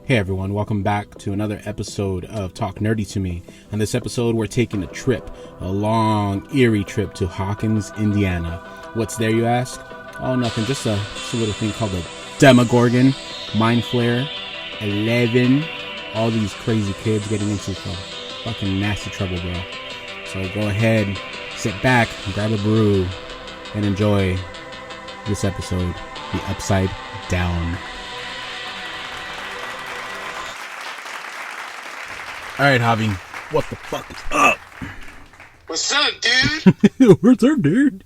Hey everyone, welcome back to another episode of Talk Nerdy to Me. On this episode, we're taking a long, eerie trip to Hawkins, Indiana. What's there, you ask? Oh, nothing, just a little thing called a Demogorgon, Mind Flare, 11, all these crazy kids getting into some fucking nasty trouble, bro. So go ahead, sit back, grab a brew, and enjoy this episode, The Upside Down. Alright, Javi, what the fuck is up? What's up, dude? What's up, dude?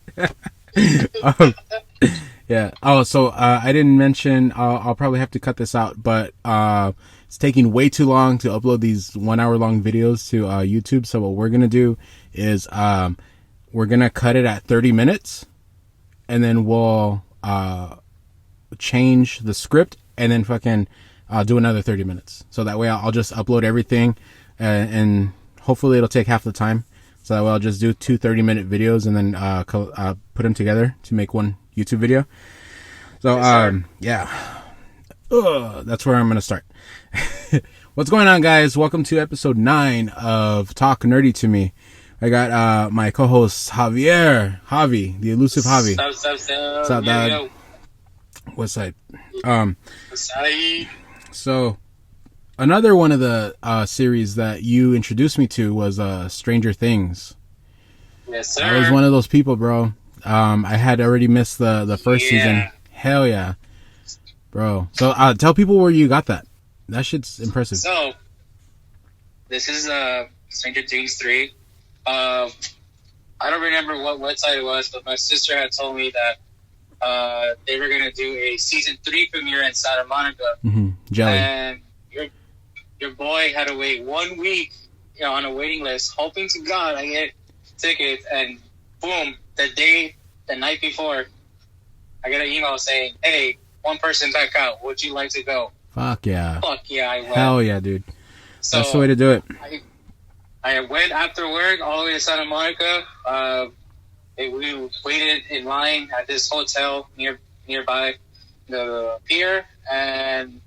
Yeah. Oh, so I didn't mention, I'll probably have to cut this out, but it's taking way too long to upload these 1 hour long videos to YouTube. So what we're going to do is we're going to cut it at 30 minutes and then we'll change the script and then fucking do another 30 minutes. So that way I'll just upload everything and hopefully it'll take half the time. So that way I'll just do 2 30-minute videos and then put them together to make one YouTube video. So, yeah. That's where I'm going to start. What's going on, guys? Welcome to episode 9 of Talk Nerdy to Me. I got my co-host Javi, the elusive Javi. What's up, dog? What's up? So, another one of the series that you introduced me to was Stranger Things. Yes, sir. I was one of those people, bro. I had already missed the first season. Hell yeah, bro. So tell people where you got that. That shit's impressive. So, this is Stranger Things 3. I don't remember what website it was, but my sister had told me that they were going to do a season 3 premiere in Santa Monica. Mm-hmm. Jelly. And your boy had to wait 1 week, on a waiting list, hoping to God I get tickets, and boom, the night before, I get an email saying, "Hey, one person back out. Would you like to go?" Fuck yeah. I went. Hell yeah, dude. So that's the way to do it. I went after work all the way to Santa Monica. We waited in line at this hotel nearby the pier, and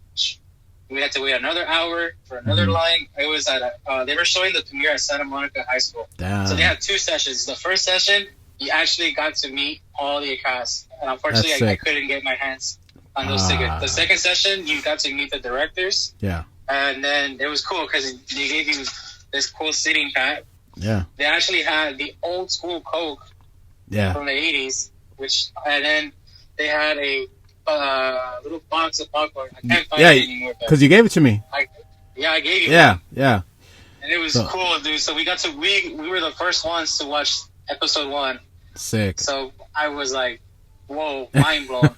we had to wait another hour for another line. It was at they were showing the premiere at Santa Monica High School. Damn. So they had 2 sessions. The first session, you actually got to meet all the cast, and unfortunately, I couldn't get my hands on those tickets. The second session, you got to meet the directors. Yeah. And then it was cool because they gave you this cool sitting pad. Yeah. They actually had the old school Coke. Yeah. From the 80s, and then they had a little box of popcorn. I can't find it anymore. Because you gave it to me. I gave you one. Yeah. And it was cool, dude. So we were the first ones to watch episode 1. Sick. So I was like, whoa, mind blown.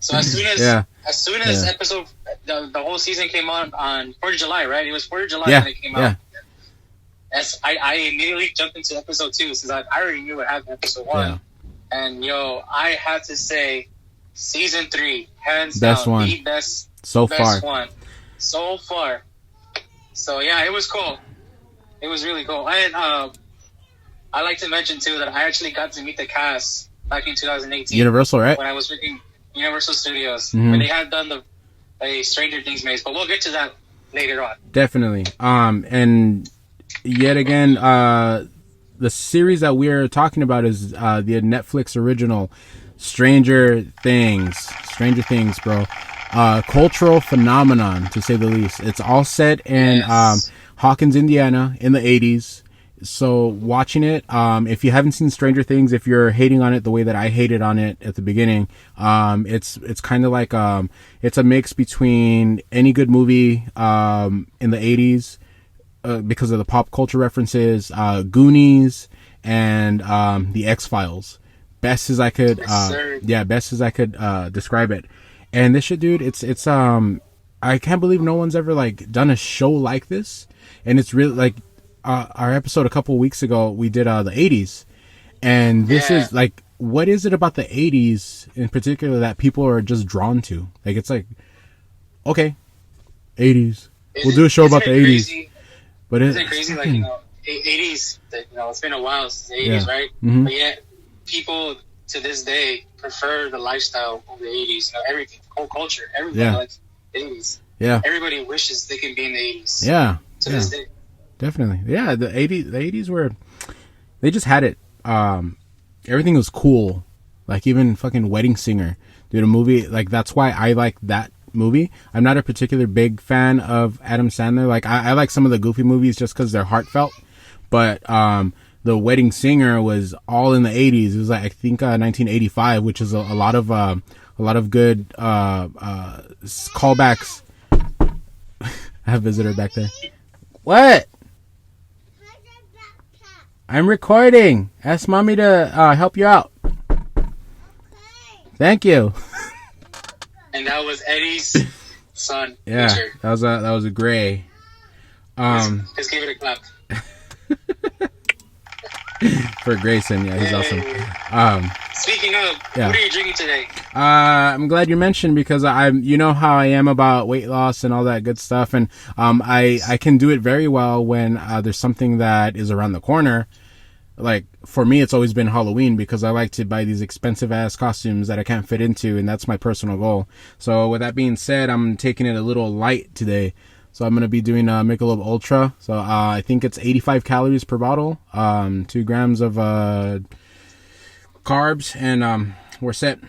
So as soon as episode, the whole season came on 4th of July, right? It was 4th of July when it came out. I immediately jumped into episode 2 since I already knew what happened in episode 1. Yeah. And I had to say, season 3, hands best down, one. The best one so far. So yeah, it was cool. It was really cool. And I like to mention too that I actually got to meet the cast back in 2018. Universal, right? When I was working Universal Studios, when they had done a Stranger Things maze, but we'll get to that later on. Definitely. And yet again, the series that we're talking about is the Netflix original Stranger Things. Stranger Things, bro. Cultural phenomenon, to say the least. It's all set in Hawkins, Indiana in the 80s. So watching it, if you haven't seen Stranger Things, if you're hating on it the way that I hated on it at the beginning, it's kind of like it's a mix between any good movie in the 80s because of the pop culture references, Goonies, and the X-Files. Best as I could describe it. And this shit, dude, it's I can't believe no one's ever like done a show like this. And it's really like our episode a couple weeks ago, we did the 80s, and this is like, what is it about the 80s in particular that people are just drawn to? Like, it's like, okay, 80s, we'll do a show about the 80s. Crazy? But isn't it crazy? Like, 80s, it's been a while since the 80s, right? Mm-hmm. But yet people to this day prefer the lifestyle of the 80s. Everything, whole culture, everything likes the 80s. everybody wishes they can be in the 80s. Yeah. To this day. Definitely. Yeah, the 80s were, they just had it. Everything was cool. Like even fucking Wedding Singer. Dude, a movie, like that's why I like that movie. I'm not a particular big fan of Adam Sandler. Like I like some of the Goofy movies just because they're heartfelt. But the Wedding Singer was all in the 80s. It was like I think 1985, which is a lot of good callbacks. I have a visitor back there. What? I'm recording. Ask mommy to help you out. Thank you. And that was Eddie's son. Yeah, Richard. that was a gray. Just give it a clap. For Grayson, yeah, he's awesome. Speaking of, what are you drinking today? I'm glad you mentioned because you know how I am about weight loss and all that good stuff, and I can do it very well when there's something that is around the corner. Like for me, it's always been Halloween because I like to buy these expensive ass costumes that I can't fit into, and that's my personal goal. So with that being said, I'm taking it a little light today. So I'm going to be doing Michelob Ultra. So I think it's 85 calories per bottle, 2 grams of carbs, and we're set.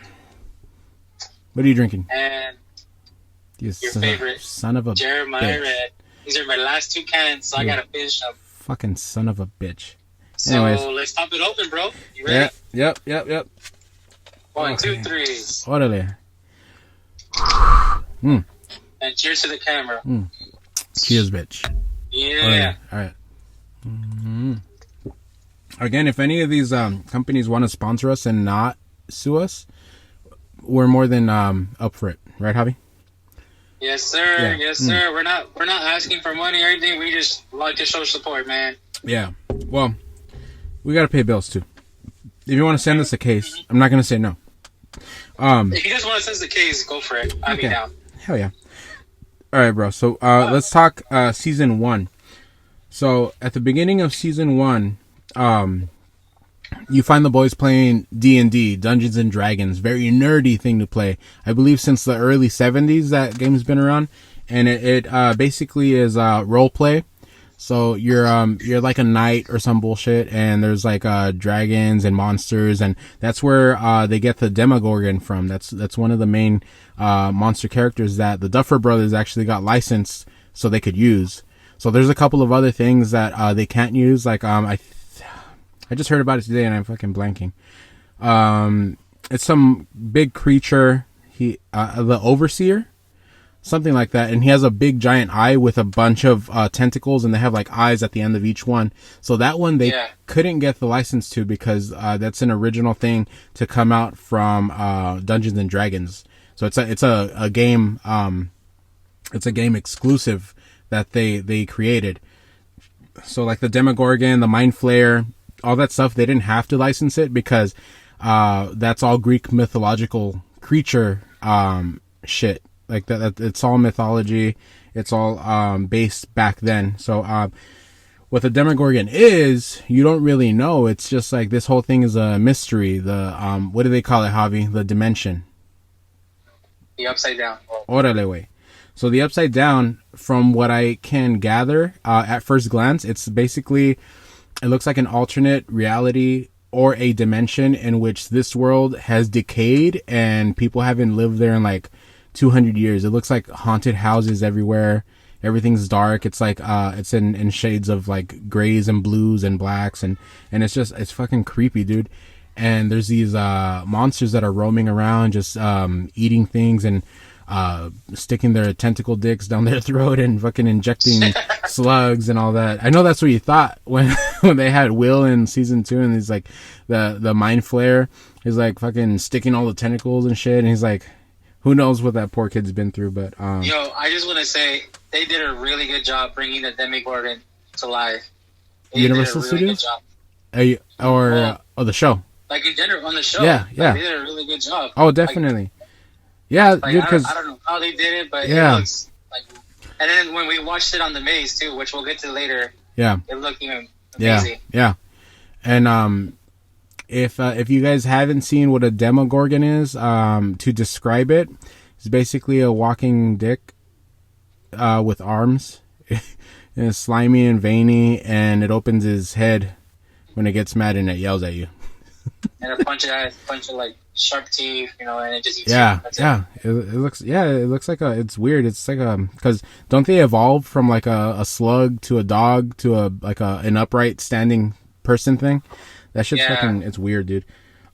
What are you drinking? And your favorite. Son of a Jeremiah bitch. Red. These are my last 2 cans, so I got to finish them. Fucking son of a bitch. So Anyways. let's pop it open, bro. You ready? Yep. 1, 2, 3. Orale. And cheers to the camera. Cheers, bitch. Yeah. All right. Mm-hmm. Again, if any of these companies want to sponsor us and not sue us, we're more than up for it, right, Javi? Yes, sir. Yeah. Yes, sir. We're not asking for money or anything. We just like to show support, man. Yeah. Well, we got to pay bills too. If you want to send us a case, I'm not going to say no. If you just want to send us a case, go for it. I'll be down. Hell yeah. All right, bro. So let's talk season 1. So at the beginning of season 1, you find the boys playing D&D, Dungeons and Dragons. Very nerdy thing to play. I believe since the early 70s that game's been around, and it basically is role play. So you're like a knight or some bullshit, and there's like dragons and monsters, and that's where they get the Demogorgon from. That's one of the main monster characters that the Duffer Brothers actually got licensed so they could use. So there's a couple of other things that they can't use. Like I just heard about it today, and I'm fucking blanking. It's some big creature. The Overseer. Something like that, and he has a big giant eye with a bunch of tentacles, and they have like eyes at the end of each one. So that one they couldn't get the license to because that's an original thing to come out from Dungeons and Dragons. So it's a game it's a game exclusive that they created. So like the Demogorgon, the Mind Flayer, all that stuff, they didn't have to license it because that's all Greek mythological creature shit. Like that, it's all mythology. It's all based back then. So what the Demogorgon is, you don't really know. It's just like this whole thing is a mystery. The what do they call it, Javi? The dimension. The upside down. Orale way. So the upside down, from what I can gather at first glance, it's basically, it looks like an alternate reality or a dimension in which this world has decayed and people haven't lived there in like 200 years. It looks like haunted houses everywhere. Everything's dark. It's like it's in shades of like grays and blues and blacks, and it's fucking creepy, dude. And there's these monsters that are roaming around just eating things and sticking their tentacle dicks down their throat and fucking injecting slugs and all that. I know that's what you thought when they had Will in season 2, and he's like the Mind Flayer is like fucking sticking all the tentacles and shit, and he's like, who knows what that poor kid's been through, but... Yo, I just want to say, they did a really good job bringing the Demogorgon to life. Universal Studios? The show? Like, in general, on the show. Yeah. Like, they did a really good job. Oh, definitely. Yeah, like, dude, I don't know how they did it, but it looks like... And then when we watched it on The Maze, too, which we'll get to later, it looked even amazing. Yeah. And, If you guys haven't seen what a Demogorgon is, to describe it, it's basically a walking dick. with arms. And it's slimy and veiny, and it opens his head when it gets mad and it yells at you. And a bunch of like sharp teeth, you know, and it just eats you. It looks like it's weird. It's like because don't they evolve from like a slug to a dog to an upright standing person thing? That shit's fucking, it's weird, dude.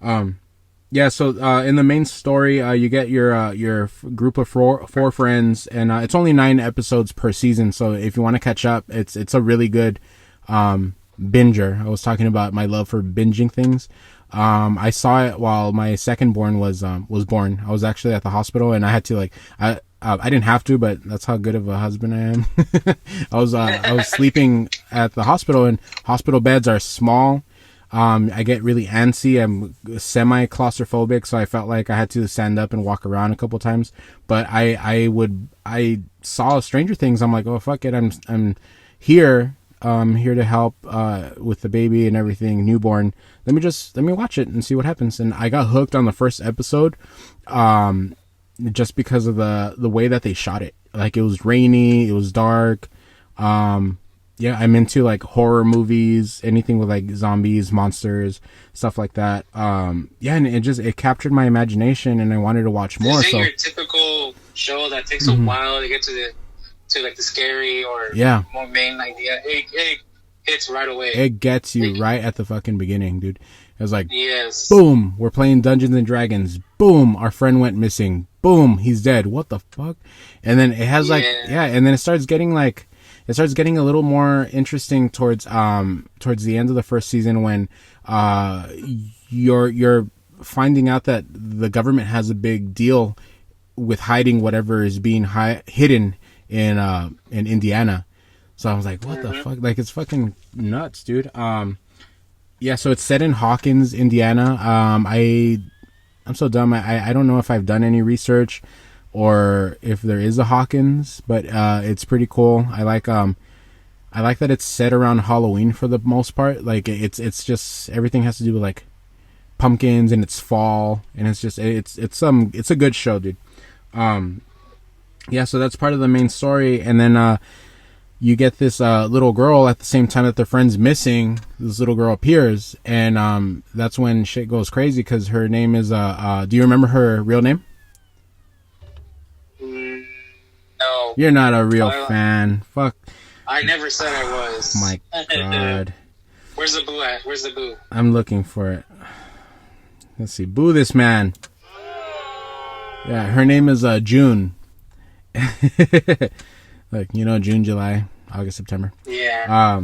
So in the main story, you get your group of four friends, and it's only 9 episodes per season. So if you want to catch up, it's a really good binger. I was talking about my love for binging things. I saw it while my second born was born. I was actually at the hospital, and I had to I didn't have to, but that's how good of a husband I am. I was sleeping at the hospital, and hospital beds are small. I get really antsy. I'm semi claustrophobic, so I felt like I had to stand up and walk around a couple times. But I saw Stranger Things. I'm like, oh fuck it, I'm here. Here to help with the baby and everything, newborn. Let me watch it and see what happens. And I got hooked on the first episode, just because of the way that they shot it. Like, it was rainy, it was dark. I'm into like horror movies, anything with like zombies, monsters, stuff like that. And it captured my imagination, and I wanted to watch more. Is it your typical show that takes a while to get to like the scary or more main idea? It hits right away. It gets you right at the fucking beginning, dude. It was like, yes, boom, we're playing Dungeons and Dragons. Boom, our friend went missing. Boom, he's dead. What the fuck? And then it has and then it starts getting a little more interesting towards the end of the first season, when you're finding out that the government has a big deal with hiding whatever is being hidden in Indiana. So I was like, what the fuck? Like, it's fucking nuts, dude. So it's set in Hawkins, Indiana. I'm so dumb. I don't know if I've done any research or if there is a Hawkins, but it's pretty cool. I like that it's set around Halloween for the most part. Like, it's just everything has to do with like pumpkins, and it's fall, and it's just it's a good show, dude. So that's part of the main story, and then you get this little girl at the same time that their friend's missing. This little girl appears, and that's when shit goes crazy, because her name is do you remember her real name? No. You're not a real fan. Fuck. I never said I was. My God. Where's the boo at? Where's the boo? I'm looking for it. Let's see. Boo this man. Yeah, her name is June. Like, June, July, August, September. Yeah.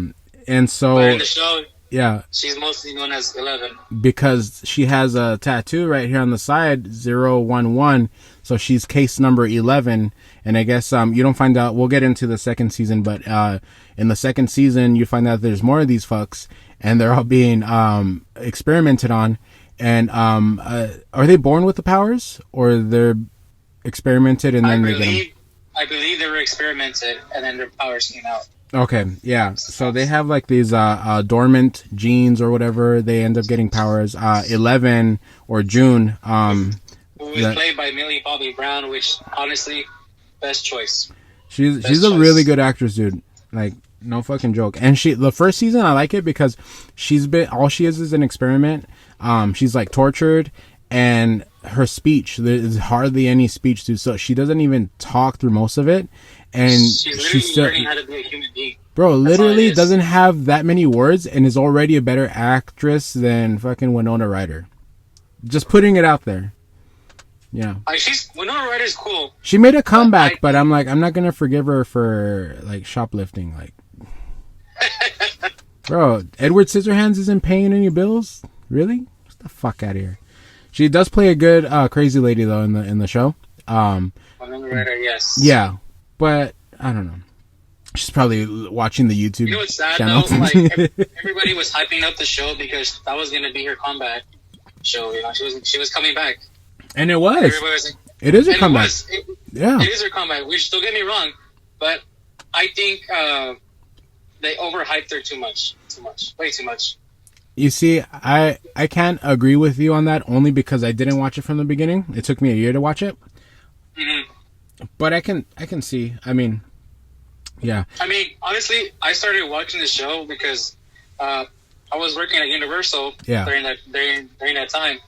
And so, but in the show, yeah, she's mostly known as 11 because she has a tattoo right here on the side, 011. So she's case number 11. And I guess you don't find out. We'll get into the second season, but in the second season, you find out there's more of these fucks, and they're all being experimented on. And are they born with the powers, or they're experimented and then they get them? I believe they were experimented, and then their powers came out. Okay, yeah. So they have like these dormant genes or whatever. They end up getting powers. 11 or June. Who was played by Millie Bobby Brown, which honestly, best choice. She's a really good actress, dude. Like, no fucking joke. And the first season I like it because all she is an experiment. She's like tortured, and her speech, there's hardly any speech, dude. So she doesn't even talk through most of it, and she's still learning how to be a human being. Bro, literally doesn't have that many words and is already a better actress than fucking Winona Ryder. Just putting it out there. Yeah. Winona Ryder's cool. She made a comeback, but I'm not gonna forgive her for like shoplifting. Like, bro, Edward Scissorhands isn't paying any bills. Really? Get the fuck out of here. She does play a good crazy lady though in the show. Winona Ryder, yes. Yeah, but I don't know. She's probably watching the YouTube channel. Though? Like, everybody was hyping up the show because that was gonna be her comeback show. She was coming back. And it was. It is her comeback. Yeah. It is her comeback. Which, don't get me wrong, but I think they overhyped her too much. Way too much. You see, I can't agree with you on that, only because I didn't watch it from the beginning. It took me a year to watch it. Mm-hmm. But I can see. I mean, Yeah. I mean, honestly, I started watching the show because I was working at Universal during that time.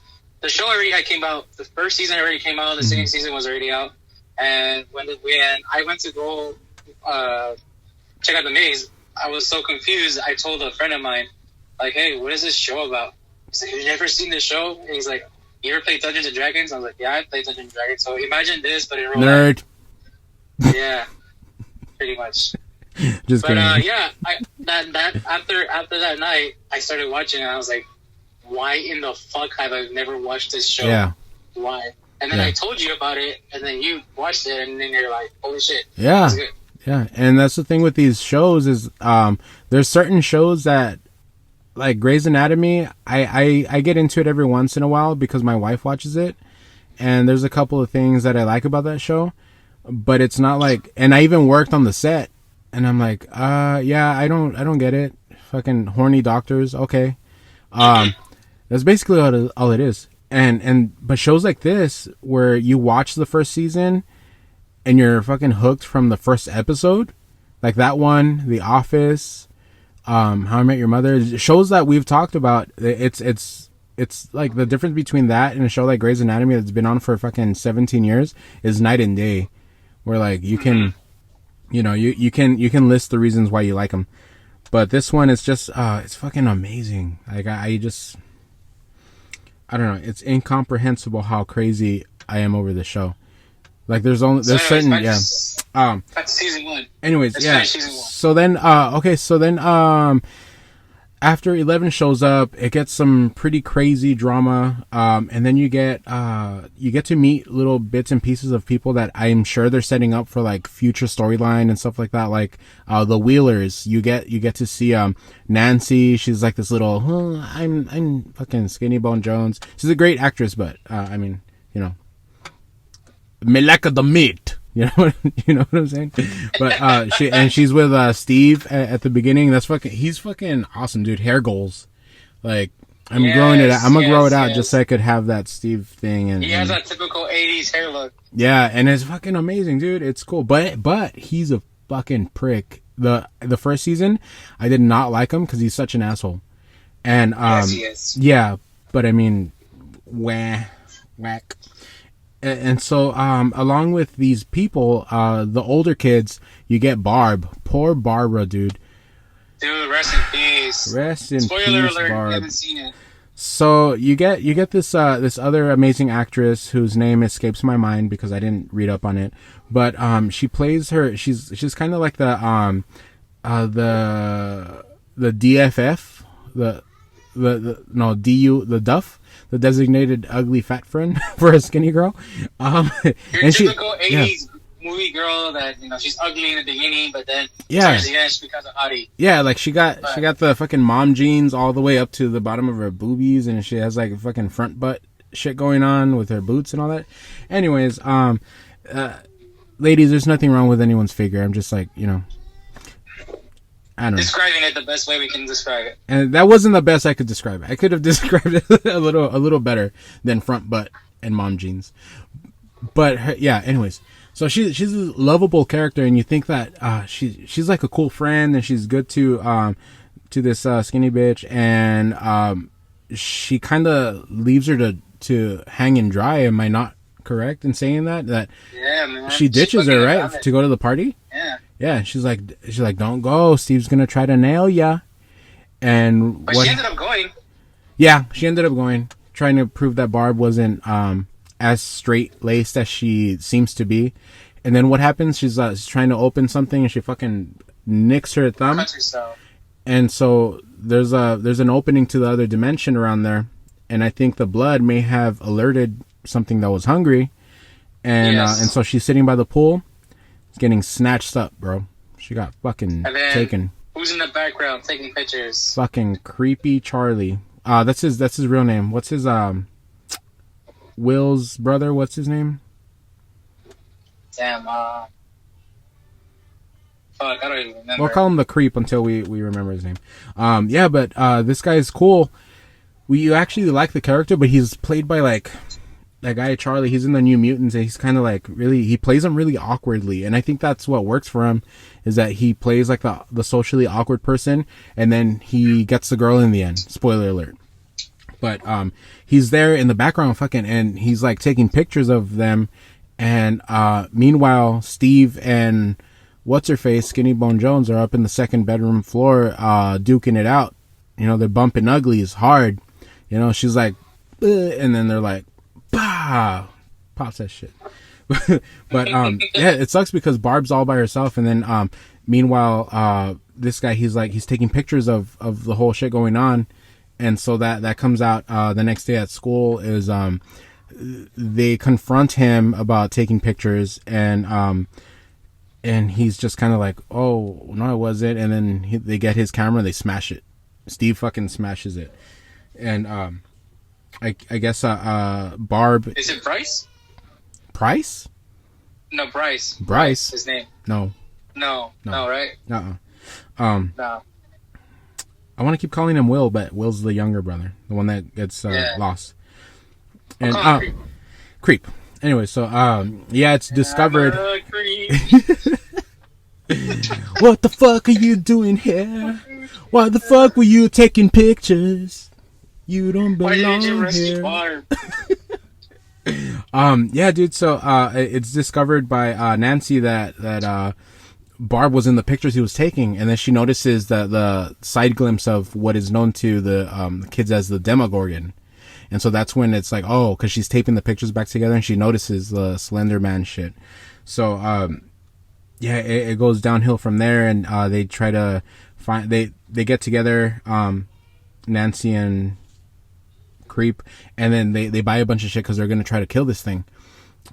The show already had came out. The first season already came out. The second season was already out. And when I went to go check out the maze, I was so confused. I told a friend of mine, like, "Hey, what is this show about?" He's like, "Have you ever seen this show?" And he's like, "You ever played Dungeons and Dragons?" I was like, "Yeah, I played Dungeons and Dragons." So imagine this, but in real life. Nerd. Yeah, pretty much. Just kidding. Yeah, after that night, I started watching, and I was like, "Why in the fuck have I never watched this show? Yeah. Why?" And then I told you about it, and then you watched it, and then you're like, "Holy shit!" Yeah, yeah. And that's the thing with these shows is, there's certain shows that, like Grey's Anatomy, I get into it every once in a while because my wife watches it, and there's a couple of things that I like about that show, but it's not like, and I even worked on the set, and I'm like, yeah, I don't get it. Fucking horny doctors, okay. That's basically all it is. But shows like this where you watch the first season and you're fucking hooked from the first episode, like that one, The Office, How I Met Your Mother, shows that we've talked about. It's like the difference between that and a show like Grey's Anatomy that's been on for fucking 17 years is night and day. Where like you can, you can list the reasons why you like them, but this one is just it's fucking amazing. Like I don't know. It's incomprehensible how crazy I am over this show. Like there's certain back to season 1. Anyways, Let's finish season 1. So then after 11 shows up, it gets some pretty crazy drama, and then you get to meet little bits and pieces of people that I'm sure they're setting up for like future storyline and stuff like that. Like the Wheelers, you get to see Nancy. She's like this little I'm fucking Skinny Bone Jones. She's a great actress, but I mean, me like the meat. You know what I'm saying? But she's with Steve at the beginning. He's fucking awesome, dude. Hair goals. Like I'm growing it out. I'm gonna grow it out just so I could have that Steve thing, and he has that typical 80s hair look. Yeah, and it's fucking amazing, dude. It's cool. But he's a fucking prick. The first season, I did not like him because he's such an asshole. And yes, he is. Yeah, but I mean, whack. And so, along with these people, the older kids, you get Barb. Poor Barbara, dude. Dude, rest in peace. Rest in Spoiler peace, alert, Barb. I haven't seen it. So you get this other amazing actress whose name escapes my mind because I didn't read up on it. But she plays her. She's kind of like the DFF, the Duff, the designated ugly fat friend for a skinny girl. Your typical 80s movie girl that she's ugly in the beginning, but then towards the end she becomes a hottie. Yeah, like she got the fucking mom jeans all the way up to the bottom of her boobies, and she has like a fucking front butt shit going on with her boots and all that. Anyways, ladies, there's nothing wrong with anyone's figure. I'm just like, I don't know. Describing it the best way we can describe it. And that wasn't the best I could describe it. I could have described it a little better than front butt and mom jeans. But anyways. So she's a lovable character, and you think that she's like a cool friend, and she's good to this skinny bitch, and she kind of leaves her to hang and dry. Am I not correct in saying that? Yeah, man. She ditches her, right, to go to the party? Yeah. Yeah, she's like, don't go. Steve's gonna try to nail ya. But she ended up going. Yeah, she ended up going, trying to prove that Barb wasn't as straight laced as she seems to be. And then what happens? She's trying to open something, and she fucking nicks her thumb. And so there's an opening to the other dimension around there, and I think the blood may have alerted something that was hungry, and so she's sitting by the pool. Getting snatched up, bro. She got fucking taken. Who's in the background taking pictures? Fucking creepy Charlie. That's his real name. What's his Will's brother? What's his name? Damn. Fuck, I don't even remember. We'll call him the creep until we remember his name. But this guy is cool. You actually like the character, but he's played by like that guy Charlie, he's in the New Mutants, and he's kind of like really, he plays him really awkwardly, and I think that's what works for him, is that he plays like the socially awkward person, and then he gets the girl in the end. Spoiler alert. But he's there in the background fucking, and he's like taking pictures of them, and meanwhile Steve and what's her face, Skinny Bone Jones, are up in the second bedroom floor duking it out. You know, they're bumping uglies hard. You know, she's like, ugh, and then they're like, bah, pops that shit. But yeah, it sucks because Barb's all by herself, and then meanwhile this guy, he's taking pictures of the whole shit going on. And so that comes out the next day at school. Is they confront him about taking pictures, and he's just kind of like, oh no, it wasn't. And then they get his camera, they smash it. Steve fucking smashes it, and I guess Barb. Is it Bryce? Price? No, Bryce. Bryce. His name. No, right? No. I want to keep calling him Will, but Will's the younger brother, the one that gets lost. And creep. Anyway, so yeah, it's discovered. What the fuck are you doing here? Why the fuck were you taking pictures? You don't belong here. Yeah, dude. So it's discovered by Nancy that Barb was in the pictures he was taking, and then she notices the side glimpse of what is known to the kids as the Demogorgon. And so that's when it's like, oh, because she's taping the pictures back together, and she notices the Slender Man shit. So yeah, it goes downhill from there, and they try to find, they get together, Nancy and Creep, and then they buy a bunch of shit because they're gonna try to kill this thing.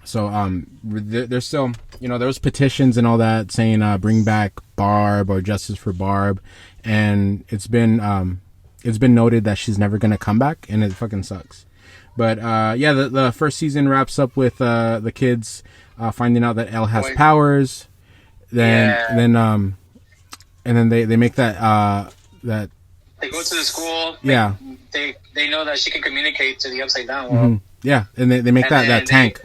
So there's still, you know, there was petitions and all that saying bring back Barb or justice for Barb, and it's been noted that she's never gonna come back, and it fucking sucks. But yeah, the first season wraps up with the kids finding out that Elle has powers. Then they make that they go to the school. Yeah. They know that she can communicate to the upside down world. Mm-hmm. Yeah, and they make that tank.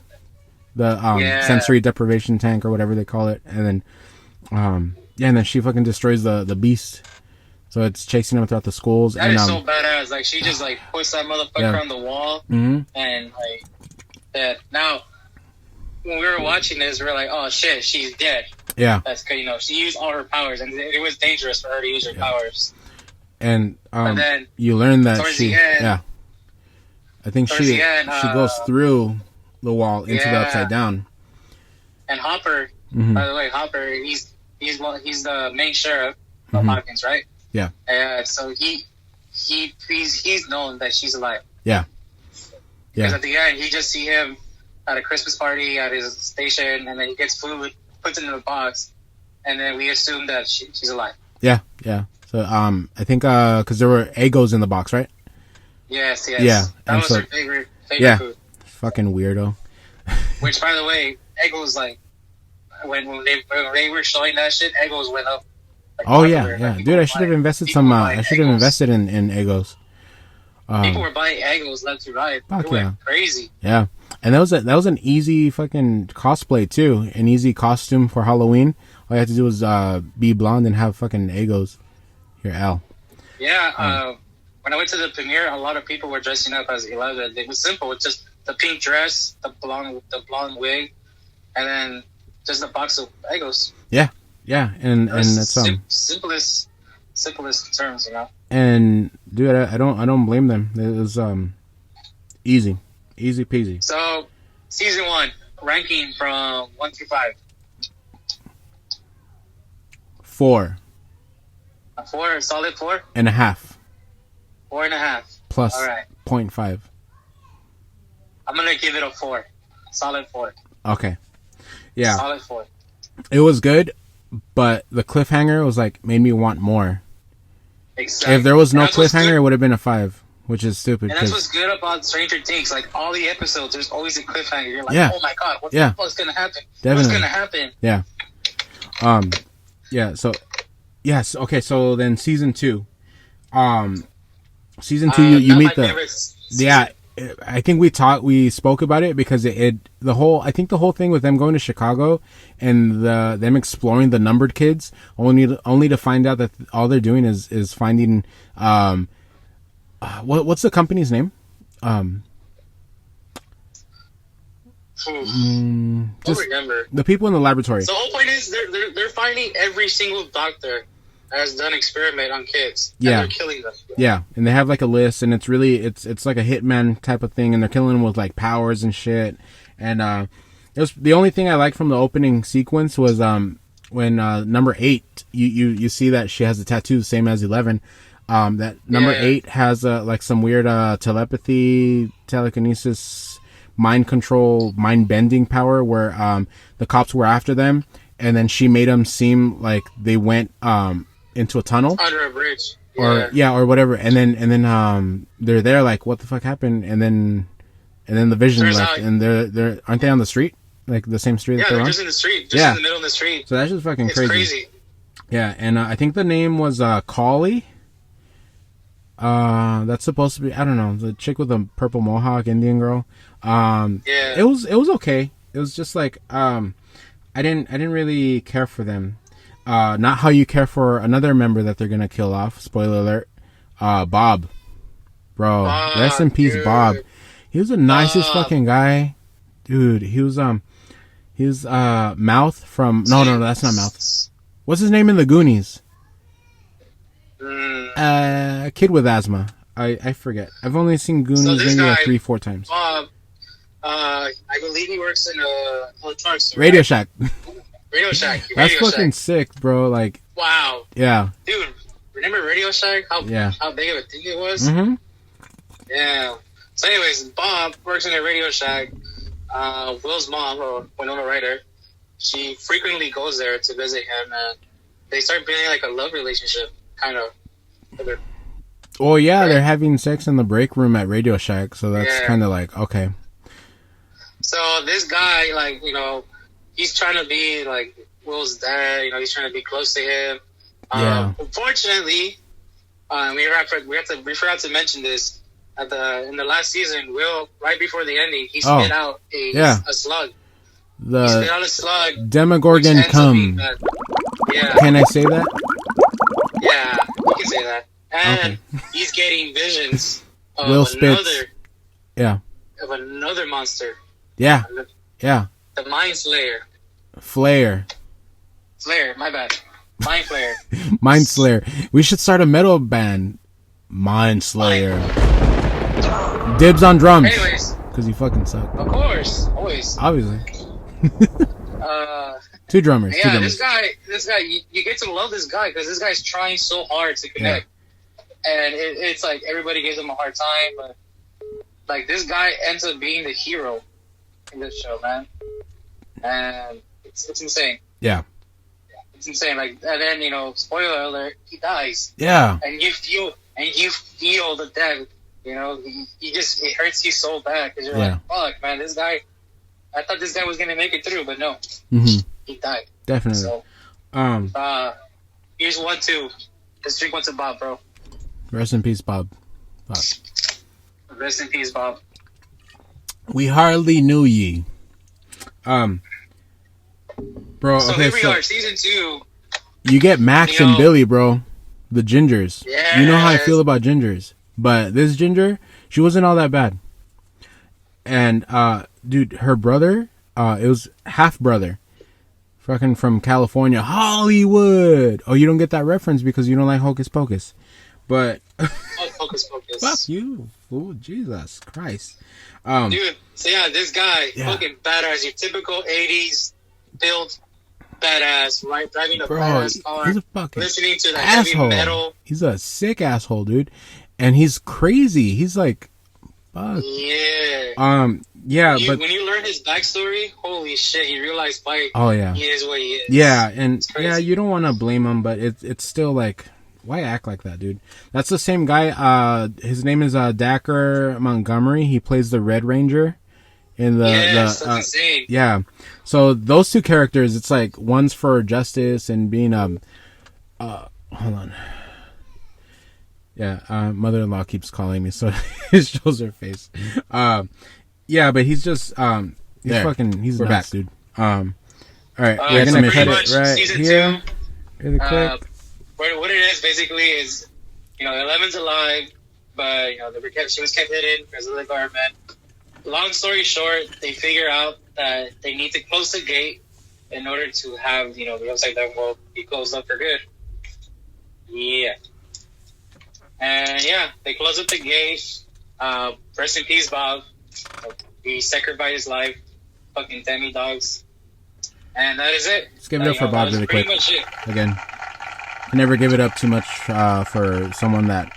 The sensory deprivation tank or whatever they call it, and then yeah, and then she fucking destroys the beast, so it's chasing them throughout the schools. That is so badass. Like she just like puts that motherfucker on the wall, and like that. Now, when we were watching this, we were like, oh shit, she's dead. Yeah, that's good. You know, she used all her powers, and it was dangerous for her to use her powers. And then you learn that she, I think she goes through the wall into the upside down. And Hopper, by the way, Hopper, he's the main sheriff of Hawkins, right? Yeah. So he's known that she's alive. Yeah. Because at the end, he just see him at a Christmas party at his station, and then he gets food, puts it in a box, and then we assume that she's alive. Yeah. So I think because there were Eggos in the box, right? Yes. Yeah. That was her favorite food. Fucking weirdo. Which, by the way, Eggos, like, when they were showing that shit, Eggos went up. Like, oh, yeah. Like, dude, I should have invested I should have invested in Eggos. People were buying Eggos left to right. They went crazy. Yeah. And that was an easy fucking cosplay, too. An easy costume for Halloween. All you had to do was be blonde and have fucking Eggos. Here, Al. Yeah, when I went to the premiere, a lot of people were dressing up as 11. It was simple. It's just the pink dress, the blonde wig, and then just a box of Eggos. Yeah, and it's simplest terms, you know. And dude, I don't blame them. It was easy peasy. So, season 1 ranking from 1 through 5. 4. A 4, a solid 4? And a half. 4.5. Plus all right. 0.5. I'm going to give it a 4. Solid 4. Okay. Yeah. Solid 4. It was good, but the cliffhanger was like, made me want more. Exactly. If there was no cliffhanger, it would have been a 5, which is stupid. And that's what's good about Stranger Things. Like, all the episodes, there's always a cliffhanger. You're like, oh my god, what the fuck's going to happen? Definitely. What's going to happen? Yeah. Yeah, so... Yes, okay, so then season 2. Season 2, you meet the... Yeah, I think we spoke about it because I think the whole thing with them going to Chicago and them exploring the numbered kids only to find out that all they're doing is finding, what's the company's name? Just remember the people in the laboratory. So the whole point is they're finding every single doctor has done experiment on kids. Yeah, and they're killing them. Yeah, and they have like a list, and it's like a hitman type of thing, and they're killing them with like powers and shit. And it was the only thing I liked from the opening sequence was when number 8, you see that she has a tattoo the same as 11. That number 8 has like some weird telepathy, telekinesis, mind control, mind bending power, where the cops were after them, and then she made them seem like they went into a tunnel under a bridge, or whatever, and then they're there like, what the fuck happened, and then the vision left, and they're aren't they on the street, like the same street that they're on? Just in the street, in the middle of the street. So that's just fucking it's crazy. Yeah, and I think the name was Collie. That's supposed to be, I don't know, the chick with the purple mohawk, Indian girl. It was okay. It was just like I didn't really care for them. Not how you care for another member that they're gonna kill off. Spoiler alert. Bob, bro, rest in peace, dude. Bob. He was the nicest fucking guy, dude. He was Mouth from no, that's not Mouth. What's his name in the Goonies? Kid with asthma. I forget. I've only seen Goonies maybe like 3-4 times. Bob, I believe he works in a electronics store. Radio Shack. Radio Shack. That's fucking sick, bro. Like, wow. Yeah. Dude, remember Radio Shack? How big of a thing it was? Mm-hmm. Yeah. So anyways, Bob works in a Radio Shack. Will's mom, or Winona Ryder, she frequently goes there to visit him, and they start building like a love relationship, kind of. Oh yeah, they're having sex in the break room at Radio Shack, so that's kind of like, okay. So this guy, like, he's trying to be like Will's dad. He's trying to be close to him. Unfortunately, we forgot to mention this in the last season. Will, right before the ending, he spit out a slug. He spit out a slug. Demogorgon cum. Yeah. Can I say that? Yeah, you can say that. And he's getting visions of Will spits. Of another monster. Yeah. The Mind Slayer. Flare, my bad. Mind Flayer. Mind Slayer. We should start a metal band. Mind Slayer. Dibs on drums. Anyways. Because you fucking suck. Of course. Always. Obviously. Two drummers. Yeah, this guy, you get to love this guy because this guy's trying so hard to connect. And it's like everybody gives him a hard time, but like this guy ends up being the hero in this show, man. And it's insane. Yeah. It's insane. Like, and then, spoiler alert, he dies. Yeah. And you feel the death. It hurts you so bad because you're like, fuck, man, this guy. I thought this guy was gonna make it through, but no, he died. Definitely. So, here's 1-2. Let's drink one to Bob, bro. Rest in peace, Bob. Rest in peace, Bob. We hardly knew ye. Bro. So okay, here we are, season 2. You get Max and Billy, bro. The gingers. Yes. You know how I feel about gingers, but this ginger, she wasn't all that bad. And dude, her brother, it was half brother, fucking from California, Hollywood. Oh, you don't get that reference because you don't like Hocus Pocus, but Hocus Pocus. Fuck you, fool! Jesus Christ, dude. So this guy, fucking badass. Your typical '80s build, badass, right? Driving a badass car. He's a fucking listening to the asshole. Heavy metal. He's a sick asshole, dude, and he's crazy. He's like, fuck. Yeah. But when you learn his backstory, holy shit, you realize why he is what he is. Yeah, and you don't want to blame him, but it's still like, why act like that, dude? That's the same guy. His name is Dacker Montgomery. He plays the Red Ranger in that's insane. Yeah. So those two characters, it's like one's for justice and being hold on. Yeah, mother-in-law keeps calling me, so it shows her face. Yeah, but he's just he's there. fucking he's We're nuts, back. dude. All right, we're gonna cut it right season here. 2. What it is basically is, 11's alive, but she was kept hidden because of the government. Long story short, they figure out that they need to close the gate in order to have the Upside Down world be closed up for good. Yeah. And they close up the gate. Rest in peace, Bob. He sacrificed his life. Fucking demi dogs. And that is it. Let's give it up for Bob really quick. Again, can never give it up too much for someone that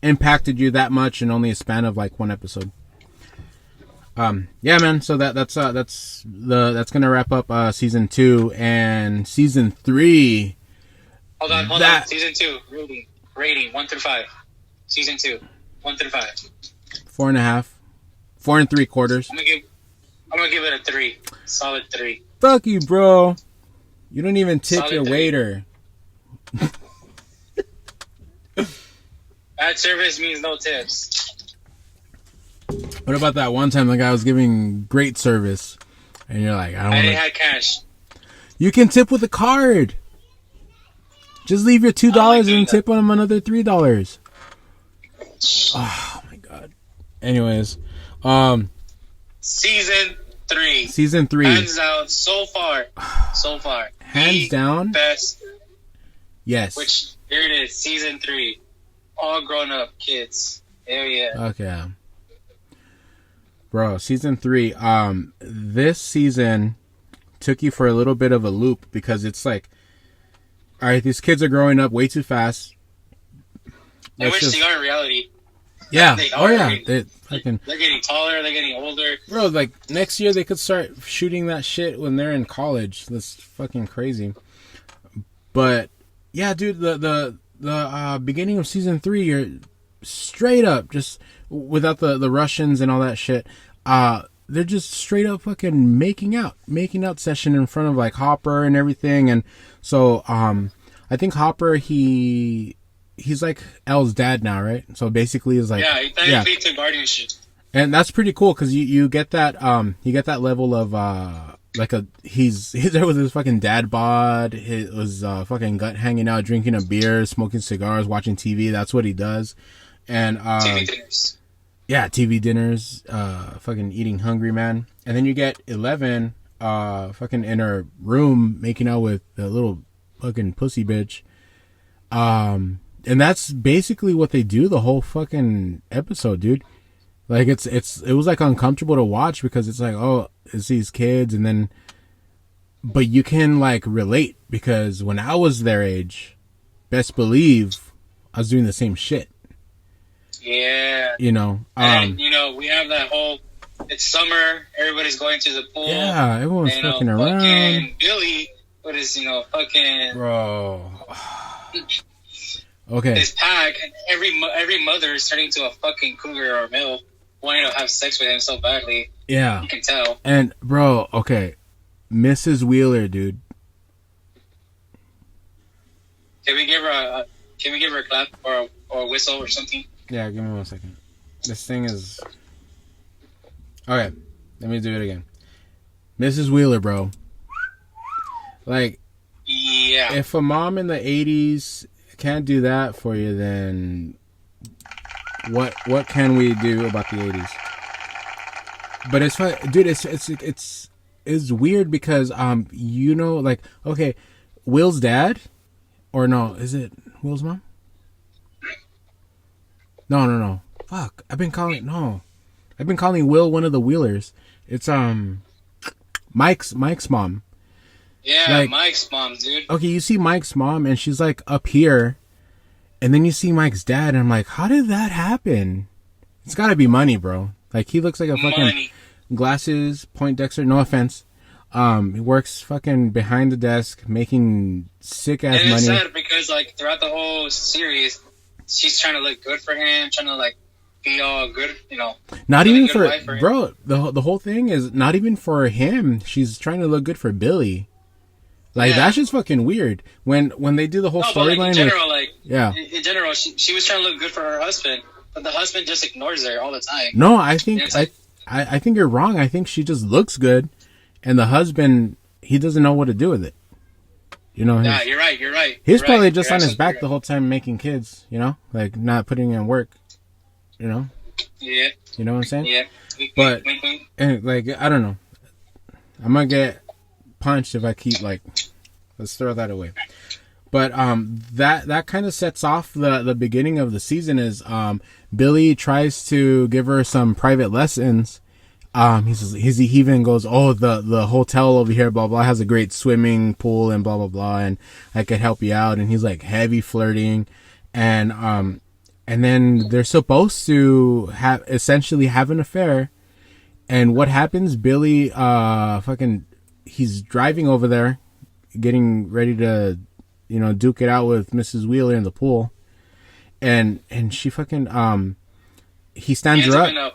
impacted you that much in only a span of like one episode. Yeah, man. So that's gonna wrap up season 2 and season 3. Hold on. Season 2 rating 1 through 5. Season 2 1 through 5. 4.5. 4 3/4. I'm gonna give it a 3. Solid 3. Fuck you, bro. You don't even tip Solid your 3. waiter. Bad service means no tips. What about that one time the guy was giving great service, and you're like, I didn't have cash. You can tip with a card. Just leave your $2 and tip on him another $3. Oh my god. Anyways, season 3. Season 3. Hands down, so far. Hands down. Best. Yes. Which here it is, season 3. All grown up kids. Hell yeah. Okay. Bro, season 3. This season took you for a little bit of a loop because it's like, all right, these kids are growing up way too fast. I wish they are in reality. Yeah. They're getting taller. They're getting older. Bro, like next year they could start shooting that shit when they're in college. That's fucking crazy. But yeah, dude, the beginning of season 3, you're straight up just without the Russians and all that shit. They're just straight up fucking making out session in front of like Hopper and everything. And so I think Hopper he's like Elle's dad now, right? So basically is like he technically took guardianship. And that's pretty cool because you get that level of he's there with his fucking dad bod, his fucking gut hanging out, drinking a beer, smoking cigars, watching TV. That's what he does. And TV dinners. Yeah, TV dinners, fucking eating hungry, man. And then you get 11 fucking in her room making out with the little fucking pussy bitch. And that's basically what they do the whole fucking episode, dude. Like it was like uncomfortable to watch because it's like, oh, it's these kids, and then but you can like relate because when I was their age, best believe I was doing the same shit. Yeah. And we have that whole, it's summer, everybody's going to the pool. Yeah, everyone's fucking around. Fucking Billy, what is, fucking... Bro. Okay. His pack, and every mother is turning into a fucking cougar or male, wanting to have sex with him so badly. Yeah. You can tell. And, bro, okay. Mrs. Wheeler, dude. Can we give her a clap or a whistle or something? Yeah, give me 1 second. This thing is... Okay, let me do it again. Mrs. Wheeler, bro. Like, yeah. If a mom in the 80s can't do that for you, then what can we do about the 80s? But it's fun, dude. It's weird because like, okay, Will's dad, or no, is it Will's mom? No. Fuck. I've been calling Will one of the Wheelers. It's Mike's mom. Yeah, like, Mike's mom, dude. Okay, you see Mike's mom and she's like up here, and then you see Mike's dad and I'm like, how did that happen? It's gotta be money, bro. Like, he looks like a fucking glasses, Poindexter, no offense. He works fucking behind the desk making sick ass money. And it's sad because like throughout the whole series, she's trying to look good for him, trying to like be all good, Not even for bro. The whole thing is not even for him. She's trying to look good for Billy. Like that's just fucking weird. When they do the whole storyline, in general, in general, she was trying to look good for her husband, but the husband just ignores her all the time. No, I think I think you're wrong. I think she just looks good, and the husband, he doesn't know what to do with it. You know. Yeah, you're right. He's probably just on his back the whole time making kids. You know, like not putting in work. You know. Yeah. You know what I'm saying? Yeah. But like I don't know. I'm gonna get punched if I keep like. Let's throw that away. But that kind of sets off the beginning of the season. Is Billy tries to give her some private lessons. He even goes, oh, the hotel over here, blah blah, has a great swimming pool and blah blah blah, and I could help you out. And he's like heavy flirting, and then they're supposed to essentially have an affair. And what happens? Billy he's driving over there, getting ready to, duke it out with Mrs. Wheeler in the pool, and she fucking he stands her up.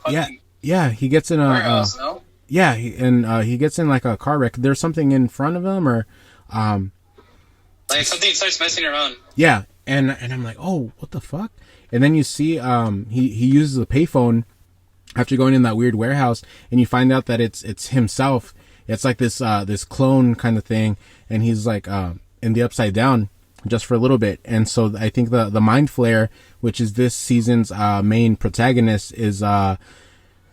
Yeah, he gets in a warehouse, no? Yeah, he gets in like a car wreck. There's something in front of him, or like something starts messing around. Yeah, and I'm like, oh, what the fuck? And then you see he uses a payphone after going in that weird warehouse, and you find out that it's himself. It's like this clone kind of thing, and he's like in the Upside Down just for a little bit. And so I think the Mind Flayer, which is this season's main protagonist, is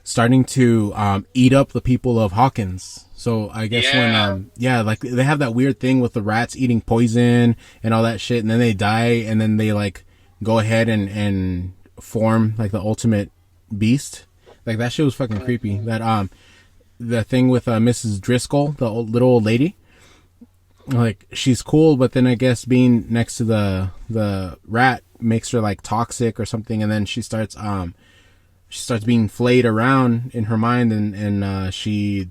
starting to eat up the people of Hawkins. So I guess when like they have that weird thing with the rats eating poison and all that shit, and then they die, and then they like go ahead and form like the ultimate beast. Like that shit was fucking creepy. That the thing with Mrs. Driscoll, the little old lady, like she's cool, but then I guess being next to the rat makes her like toxic or something, and then she starts being flayed around in her mind, and she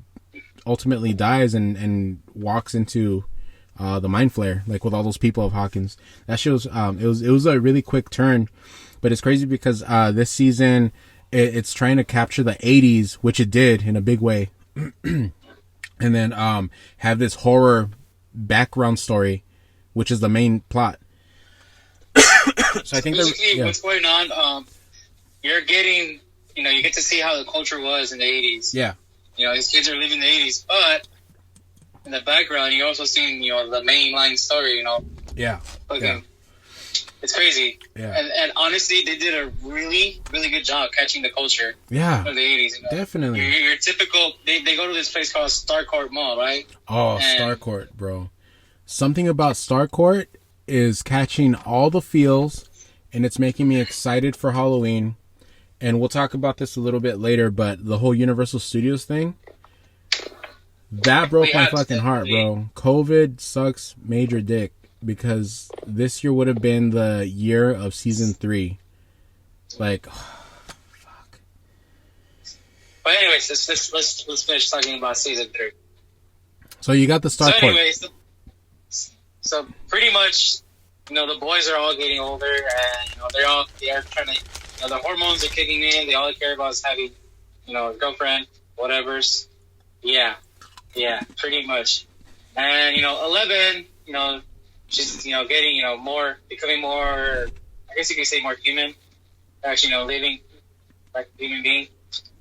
ultimately dies and walks into the Mind Flayer, like with all those people of Hawkins. That shit was it was a really quick turn, but it's crazy because this season it's trying to capture the 80s, which it did in a big way. And then have this horror background story, which is the main plot. So I think basically what's going on, you're getting, you get to see how the culture was in the 80s. Yeah. These kids are living the 80s, but in the background you're also seeing, the mainline story, Yeah. Okay. Yeah. It's crazy. Yeah. And honestly, they did a really, really good job catching the culture. Yeah. Of the 80s. Definitely. Your typical, they go to this place called Starcourt Mall, right? Oh, Starcourt, bro. Something about Starcourt is catching all the feels, and it's making me excited for Halloween. And we'll talk about this a little bit later, but the whole Universal Studios thing, that broke my fucking heart, bro. COVID sucks major dick, because this year would have been the year of season 3. Like, fuck. But anyways, let's finish talking about season 3. So you got the Starcourt. So anyways, so pretty much, the boys are all getting older, and they are trying to, the hormones are kicking in. They all care about is having, a girlfriend, whatever's. Yeah, pretty much. And 11, she's getting becoming more, I guess you could say more human. Actually, living like a human being.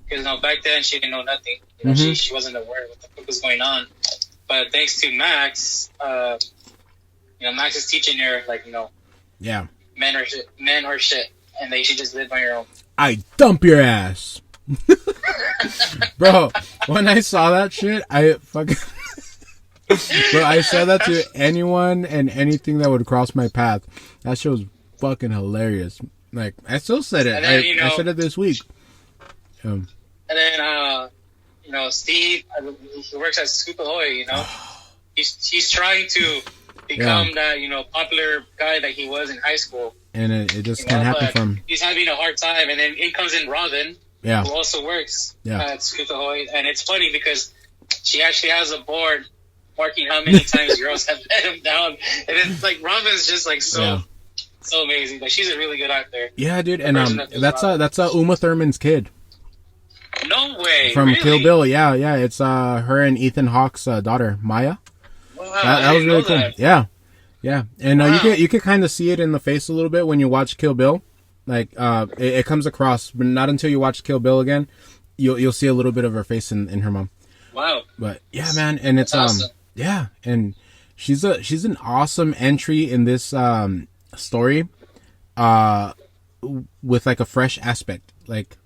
Because back then she didn't know nothing. She wasn't aware of what the fuck was going on. But thanks to Max, Max is teaching her yeah, men are shit, and they should just live on your own. I dump your ass. Bro, when I saw that shit, I fucking bro, I said that to anyone and anything that would cross my path. That shit was fucking hilarious. Like, I still said it. Then, I said it this week. And then Steve, he works at Scoop Ahoy, he's trying to become that, popular guy that he was in high school. And it just can't happen for him. He's having a hard time, and then in comes in Robin, who also works at Scoop Ahoy. And it's funny because she actually has a board marking how many times girls have let him down. And it's like, Robin's just like so amazing. Like, she's a really good actor. Yeah, dude. And that's Uma Thurman's kid. No way. From really? Kill Bill. Yeah. It's her and Ethan Hawke's daughter, Maya. That was really cool. That. Yeah, and you can kind of see it in the face a little bit when you watch Kill Bill. Like it comes across, but not until you watch Kill Bill again, you'll see a little bit of her face in her mom. Wow. But yeah, man, and it's awesome. Yeah, and she's an awesome entry in this story, with like a fresh aspect. Like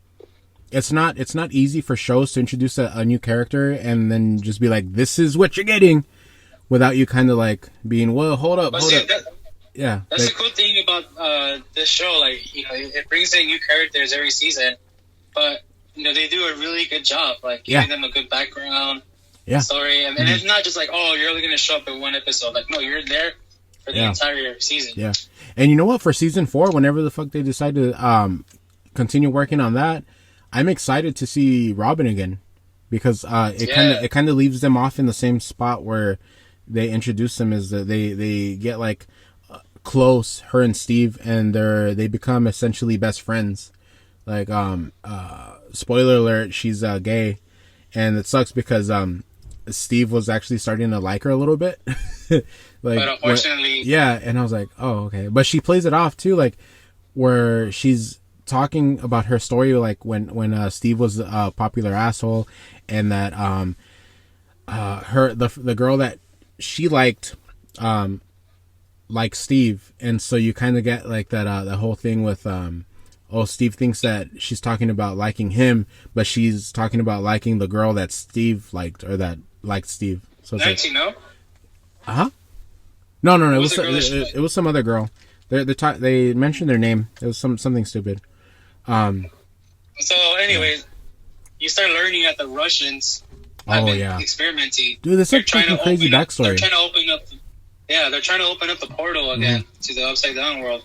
it's not easy for shows to introduce a new character and then just be like, this is what you're getting, without you kind of like being, well, hold up. Yeah, that's the cool thing about this show. Like, you know, it brings in new characters every season, but you know they do a really good job, like giving them a good background, story, and it's not just like, oh, you're only going to show up in one episode. Like, no, you're there for the entire season. Yeah, and you know what? For season 4, whenever the fuck they decide to continue working on that, I'm excited to see Robin again, because it kind of leaves them off in the same spot where they introduce them, is that they get like close, her and Steve, and they become essentially best friends. Like spoiler alert, she's gay, and it sucks because Steve was actually starting to like her a little bit. Like, but unfortunately, and I was like, oh, okay. But she plays it off too, like where she's talking about her story, like when Steve was a popular asshole, and that the girl that she liked like Steve, and so you kind of get like that whole thing with Steve thinks that she's talking about liking him, but she's talking about liking the girl that Steve liked, or that liked Steve. So it's like, no? No. It was some other girl. They mentioned their name. It was something stupid. So, anyways, you start learning that the Russians have been experimenting. Dude, this is a crazy backstory. They're trying to open up the portal again to the Upside Down world,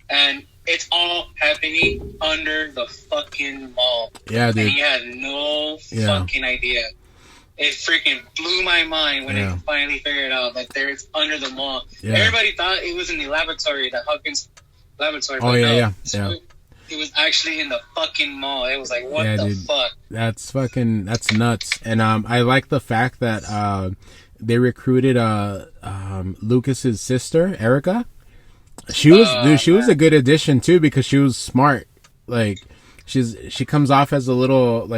and it's all happening under the fucking mall. Yeah, dude. And you had no fucking idea. It freaking blew my mind when I finally figured out that it's under the mall. Yeah. Everybody thought it was in the laboratory, the Hawkins laboratory. Oh, yeah. It was actually in the fucking mall. It was like, what the fuck? That's nuts. And I like the fact that they recruited Lucas's sister, Erica. She was a good addition too, because she was smart. Like she comes off as a little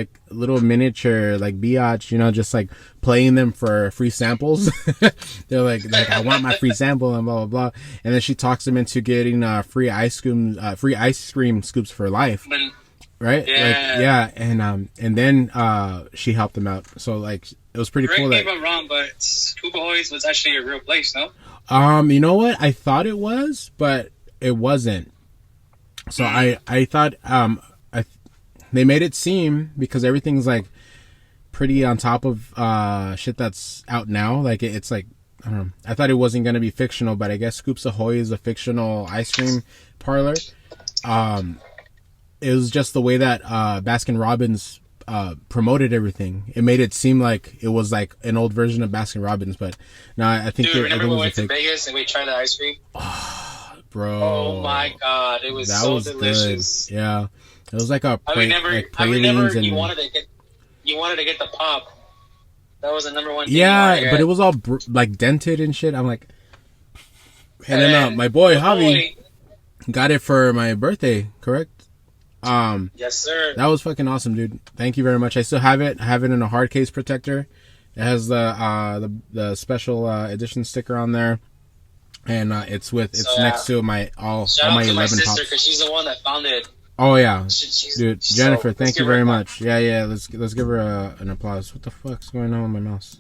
miniature like biatch, you know, just like playing them for free samples. They're like I want my free sample and blah blah blah, and then she talks them into getting free ice cream scoops for life. Right? Yeah. And then she helped them out. So like it was pretty cool. Correct me if I'm wrong, but Scuba Hoys was actually a real place, no? You know what? I thought it was, but it wasn't. So I thought they made it seem, because everything's like pretty on top of shit that's out now. Like it's like, I don't know. I thought it wasn't gonna be fictional, but I guess Scoops Ahoy is a fictional ice cream parlor. It was just the way that Baskin Robbins promoted everything. It made it seem like it was like an old version of Baskin Robbins, but no, I think. Dude, remember we went to Vegas and we tried the ice cream? Oh, bro! Oh my god, it was so delicious. Good. Yeah, it was like a. I remember you wanted to get the pop. That was the number one thing. Yeah, but it was all like dented and shit. I'm like, and then my boy Javi got it for my birthday. Correct. Yes, sir. That was fucking awesome, dude. Thank you very much. I still have it. I have it in a hard case protector. It has the special edition sticker on there, and it's next to my all my 11 pops. Because she's the one that found it. Oh yeah, dude, Jennifer. Thank you very much. Yeah. Let's give her an applause. What the fuck's going on with my mouse?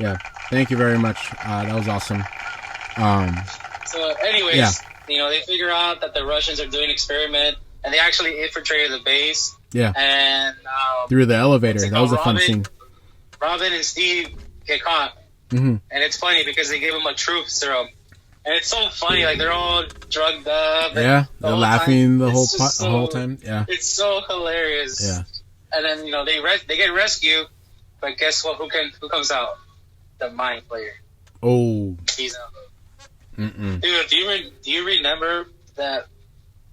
Yeah. Thank you very much. That was awesome. So, anyways, you know, they figure out that the Russians are doing an experiment. And they actually infiltrated the base. Yeah. And through the elevator. That was a fun scene. Robin and Steve get caught. Mm-hmm. And it's funny because they gave them a truth serum. And it's so funny. Like, they're all drugged up. Yeah. They're laughing the whole time. Yeah. It's so hilarious. Yeah. And then, you know, they get rescued. But guess what? Who comes out? The Mind Flayer. Oh. He's out. Dude, do you remember that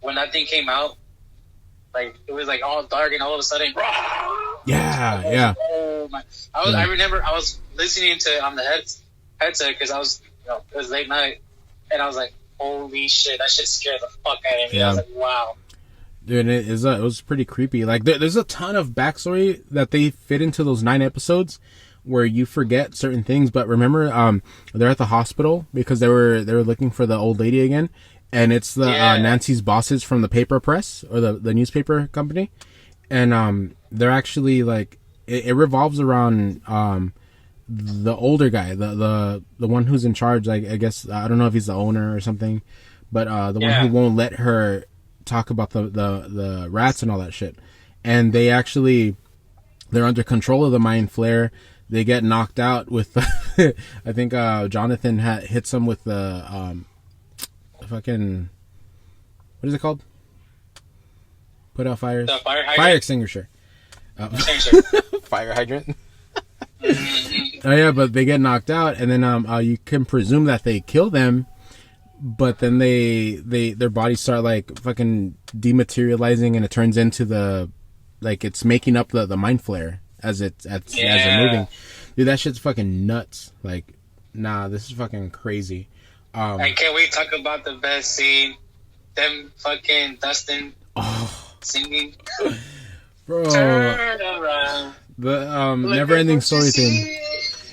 when that thing came out, like it was like all dark and all of a sudden, yeah. Oh my! I remember I was listening to on the headset because I was, it was late night, and I was like, holy shit, that shit scared the fuck out of me. I was like, wow. Dude, it was pretty creepy. Like, there's a ton of backstory that they fit into those 9 episodes where you forget certain things. But remember, they're at the hospital because they were looking for the old lady again, and it's the Nancy's bosses from the paper press or the newspaper company, and they're actually like it revolves around the older guy, the one who's in charge. Like, I guess I don't know if he's the owner or something, but the one who won't let her talk about the rats and all that shit. And they're under control of the mind flare. They get knocked out with I think Jonathan hits them with the fucking, what is it called? Put out fires. The fire hydrant. Fire extinguisher. Fire hydrant. Oh yeah, but they get knocked out, and then you can presume that they kill them, but then their bodies start like fucking dematerializing, and it turns into it's making up the mind flare as they're moving. Dude, that shit's fucking nuts. Like, nah, this is fucking crazy. And can we talk about the best scene? Them fucking Dustin singing. Bro. Turn around. The never-ending story thing.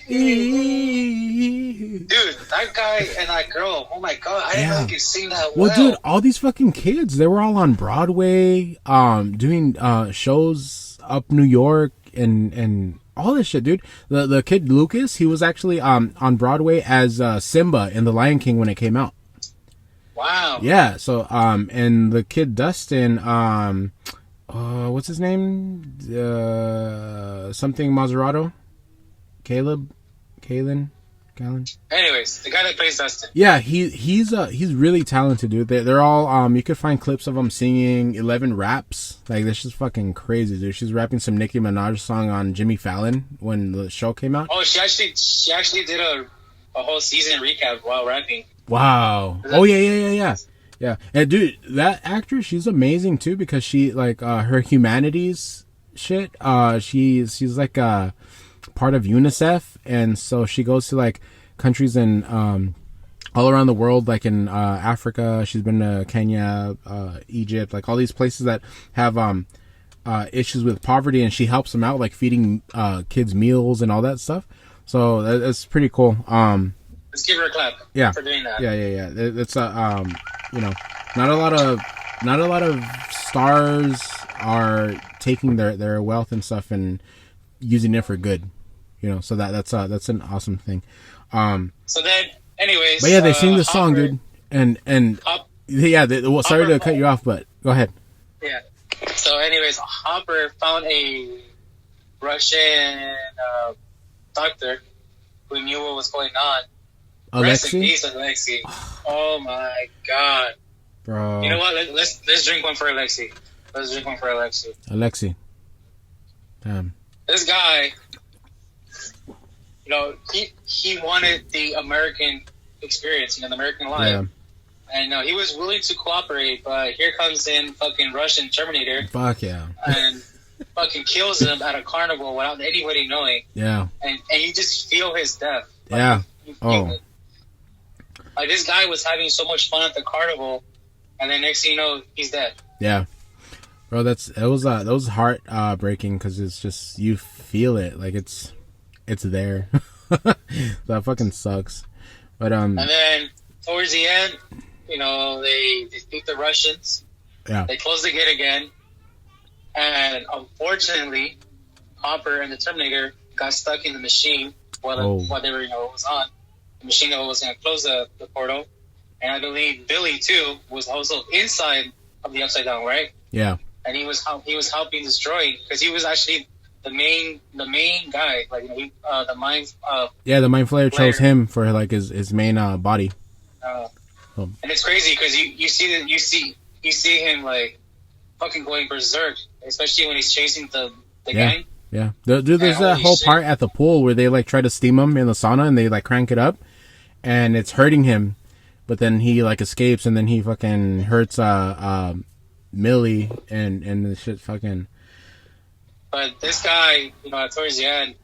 Dude, that guy and that girl, oh my god, I didn't know he could sing that well. Well, dude, all these fucking kids, they were all on Broadway, doing shows up New York and all this shit, dude. The kid Lucas, he was actually on Broadway as Simba in The Lion King when it came out. Wow. Yeah, so and the kid Dustin, what's his name? Something Maserati? Kalen? Anyways, the guy that plays Dustin. Yeah, he's really talented, dude. They're all you could find clips of him singing 11 raps. Like, this is fucking crazy, dude. She's rapping some Nicki Minaj song on Jimmy Fallon when the show came out. Oh, she actually did a whole season recap while rapping. Wow. Oh yeah. Yeah, and dude, that actress, she's amazing too, because she her humanities shit. She's like part of UNICEF, and so she goes to like countries in all around the world, like in Africa. She's been to Kenya, Egypt, like all these places that have issues with poverty, and she helps them out, like feeding kids meals and all that stuff. So that's pretty cool. Let's give her a clap. Yeah, for doing that. Yeah. It's not a lot of stars are taking their wealth and stuff and using it for good. So that's an awesome thing. So then, anyways. But yeah, they sing this song, dude, and sorry to cut you off, but go ahead. Yeah. So, anyways, Hopper found a Russian doctor who knew what was going on. Rest in peace, Alexi. Oh my god, bro. You know what? Let's drink one for Alexi. Alexi. Damn. This guy, he wanted the American experience, the American life. Yeah. And he was willing to cooperate, but here comes in fucking Russian Terminator. Fuck yeah. And fucking kills him at a carnival without anybody knowing. Yeah. And you just feel his death. Yeah. Like, this guy was having so much fun at the carnival, and then next thing you know, he's dead. Yeah. Bro, that was heart breaking, because it's just, you feel it, like it's there. That fucking sucks. But and then towards the end, they defeat the Russians. Yeah. They close the gate again, and unfortunately, Hopper and the Terminator got stuck in the machine while they were was on the machine that was going to close the portal. And I believe Billy too was also inside of the Upside Down, right? Yeah. And he was helping destroy, because he was actually the main guy, like the mind. The mind flayer chose him for like his main body. And it's crazy because you see him like fucking going berserk, especially when he's chasing the gang. Yeah, dude, there's that whole part at the pool where they like try to steam him in the sauna, and they like crank it up, and it's hurting him, but then he like escapes, and then he fucking hurts Millie, and the shit fucking. But this guy, towards the end,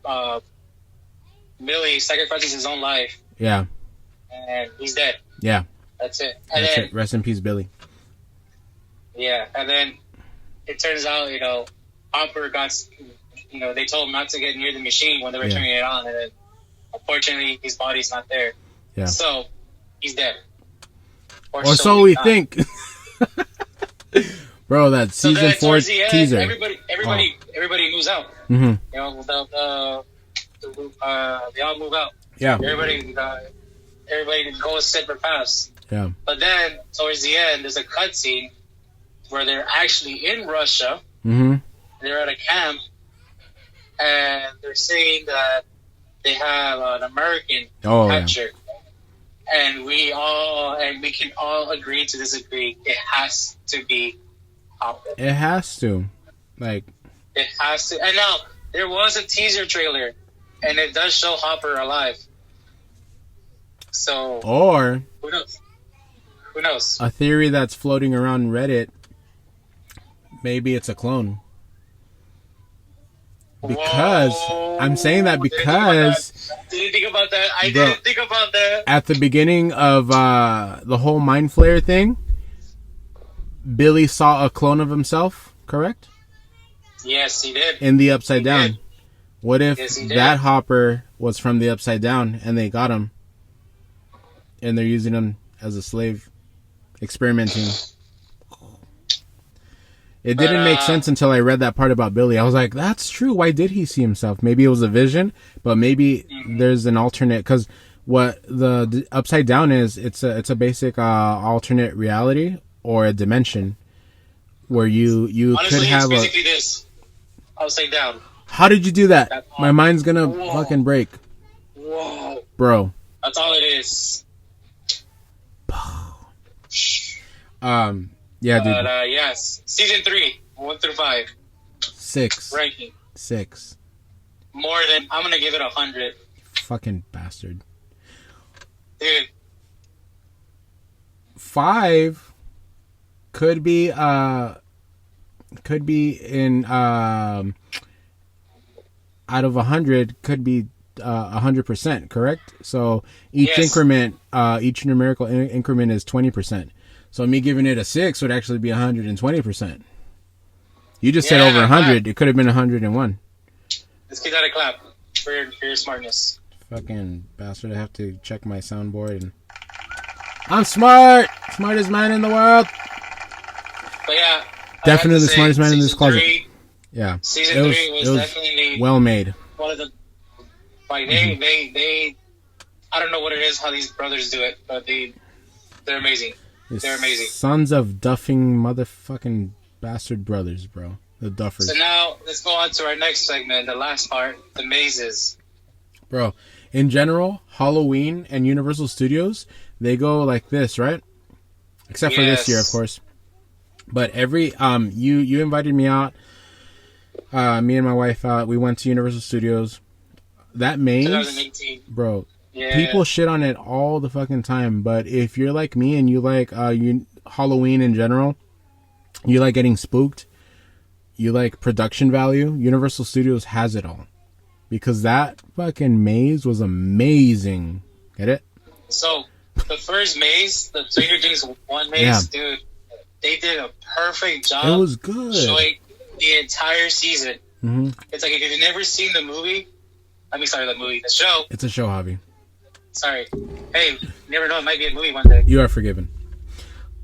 Millie sacrifices his own life Yeah. And he's dead. Yeah. That's it. And then, it. Rest in peace, Billy. Yeah, and then it turns out, Hopper got, they told him not to get near the machine when they were turning it on, and then unfortunately his body's not there. Yeah. So he's dead. Or so we think. Bro, that season 4 teaser. Everybody moves out. Mm-hmm. They all move out. Yeah. Everybody goes separate paths. Yeah. But then towards the end, there's a cutscene where they're actually in Russia. Mm-hmm. They're at a camp, and they're saying that they have an American captured. Yeah. And we can all agree to disagree. It has to be Hopper. It has to. It has to. And now, there was a teaser trailer, and it does show Hopper alive. So... Or... Who knows? Who knows? A theory that's floating around Reddit, maybe it's a clone. Because... Whoa. I'm saying that because... Didn't think about that. I didn't think about that. At the beginning of the whole Mind Flayer thing, Billy saw a clone of himself, correct? Yes, he did. In the Upside Down. Did. What if that Hopper was from the Upside Down and they got him and they're using him as a slave, experimenting? It didn't make sense until I read that part about Billy. I was like, that's true. Why did he see himself? Maybe it was a vision, but maybe there's an alternate, because what the Upside Down is, it's a basic alternate reality or a dimension where you honestly, could have it's basically this Upside Down. How did you do that? My mind's gonna fucking break. Whoa, bro. That's all it is. Yeah, dude. Yes, season 3, 1 through 5. 6 ranking. 6. More than, I'm gonna give it 100. Fucking bastard, dude. 5 could be in out of 100 could be 100%, correct? So each increment, each numerical increment is 20%. So me giving it a 6 would actually be 120%. You just said over 100. It could have been 101. Let's give that a clap for your smartness. Fucking bastard! I have to check my soundboard. And I'm smart, smartest man in the world. But yeah, definitely the smartest man in this closet. Yeah, season 3 was definitely well made. One of the they I don't know what it is how these brothers do it, but they're amazing. They're amazing. Sons of duffing motherfucking bastard brothers, bro. The duffers. So now let's go on to our next segment, the last part, the mazes. Bro, in general, Halloween and Universal Studios, they go like this, right? Except for this year, of course. But every you invited me out. Me and my wife we went to Universal Studios. That maze, 2018. bro. Yeah. People shit on it all the fucking time, but if you're like me and you like Halloween in general, you like getting spooked, you like production value, Universal Studios has it all. Because that fucking maze was amazing. Get it? So, the first maze, the Stranger Things 1 maze, dude, they did a perfect job. It was good. Showing the entire season. Mm-hmm. It's like if you've never seen the movie, the show. It's a show, Javi. Sorry. Hey, you never know. It might be a movie one day. You are forgiven.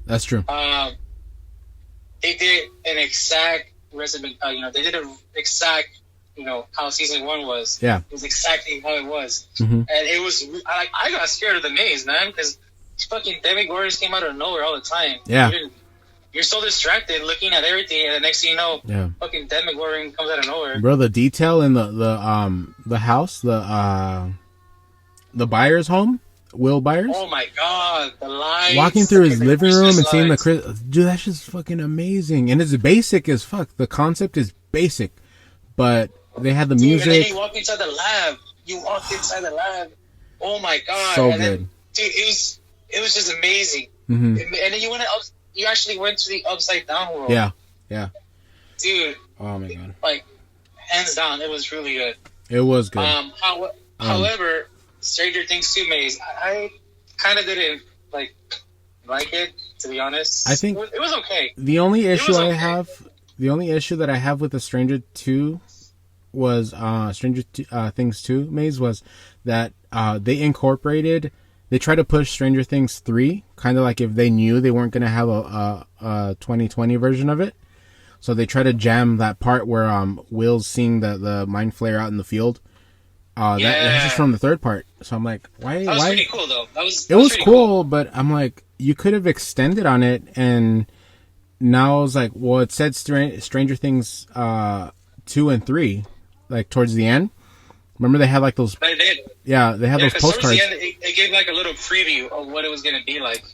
That's true. They did an exact resume. They did an exact. How season 1 was. Yeah. It was exactly how it was. Mm-hmm. And it was. I got scared of the maze, man, because fucking Demogorgons came out of nowhere all the time. Yeah. You're so distracted looking at everything, and the next thing you know, fucking Demogorgon comes out of nowhere. Bro, the detail in the house, the Byers home, Will Byers. Oh my god, the lights. Walking through his living room and seeing dude, that's just fucking amazing. And it's basic as fuck. The concept is basic, but they had the music. And then you walk inside the lab. Oh my god. So and good. Then, dude, it was just amazing. Mm-hmm. And then you actually went to the Upside Down world. Yeah. Dude. Oh my god. Like, hands down, it was really good. It was good. However, Stranger Things 2 maze, I kind of didn't like it, to be honest. I think it was okay. The only issue that I have with the Stranger 2 was Stranger Things 2 maze was that they tried to push Stranger Things 3, kind of like if they knew they weren't going to have a 2020 version of it. So they try to jam that part where Will's seeing the mind flare out in the field. That's just from the third part. So I'm like, why? That was pretty cool, though. It was cool, but I'm like, you could have extended on it, and now I was like, well, it said Stranger Things 2 and 3, like towards the end. Remember they had like those. They did. Yeah, they had those postcards. Towards the end, it gave like a little preview of what it was gonna be like.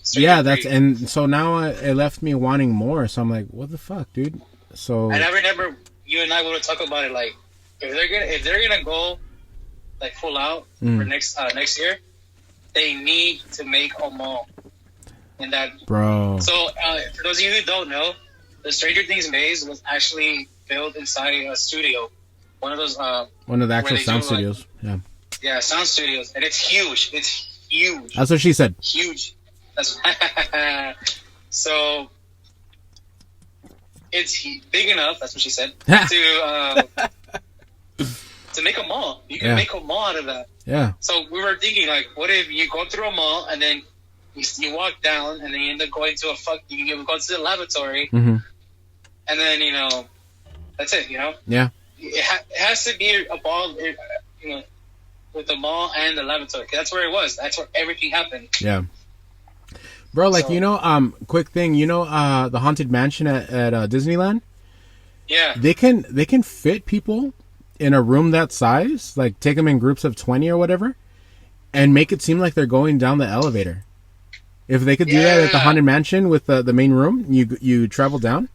And so now it left me wanting more. So I'm like, what the fuck, dude? So. And I remember you and I would talk about it, like if they're gonna go like full out for next year, they need to make a mall in that. Bro. So for those of you who don't know, the Stranger Things maze was actually built inside a studio. One of those. One of the actual sound studios. Yeah, sound studios, and it's huge. It's huge. That's what she said. Huge. That's so. It's big enough. That's what she said. To make a mall. You can make a mall out of that. Yeah. So we were thinking, like, what if you go through a mall and then you walk down and then you end up going to you go to the lavatory, and then that's it. Yeah. It has to be a ball, with the mall and the lavatory. That's where it was. That's where everything happened. Yeah. Bro, like, quick thing, the Haunted Mansion at Disneyland? Yeah. They can fit people in a room that size, like take them in groups of 20 or whatever, and make it seem like they're going down the elevator. If they could do that at the Haunted Mansion with the main room, you travel down.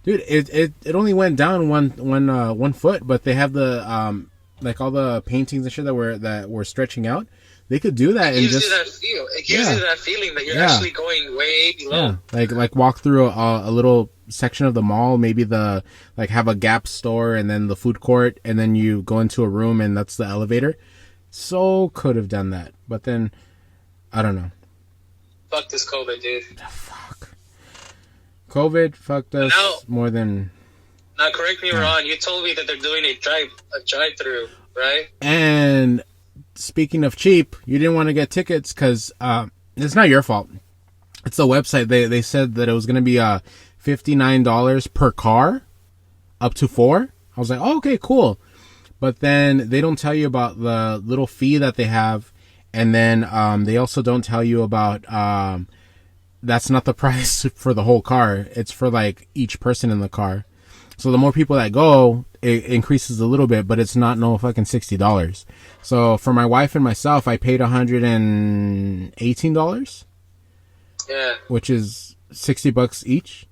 Dude, it only went down one foot, but they have the like all the paintings and shit that were stretching out. They could do that. It gives you that feel. It gives you that feeling that you're actually going way below. Yeah, like walk through a little section of the mall. Maybe have a Gap store and then the food court, and then you go into a room and that's the elevator. So could have done that, but then I don't know. Fuck this COVID, dude. Fuck. COVID fucked us more than. Now, correct me wrong. You told me that they're doing a drive-through, right? And speaking of cheap, you didn't want to get tickets because it's not your fault. It's the website. They said that it was going to be $59 per car, up to 4. I was like, oh, okay, cool. But then they don't tell you about the little fee that they have, and then they also don't tell you about that's not the price for the whole car. It's for like each person in the car. So the more people that go, it increases a little bit, but it's not no fucking $60. So for my wife and myself, I paid $118. Yeah. Which is $60 each.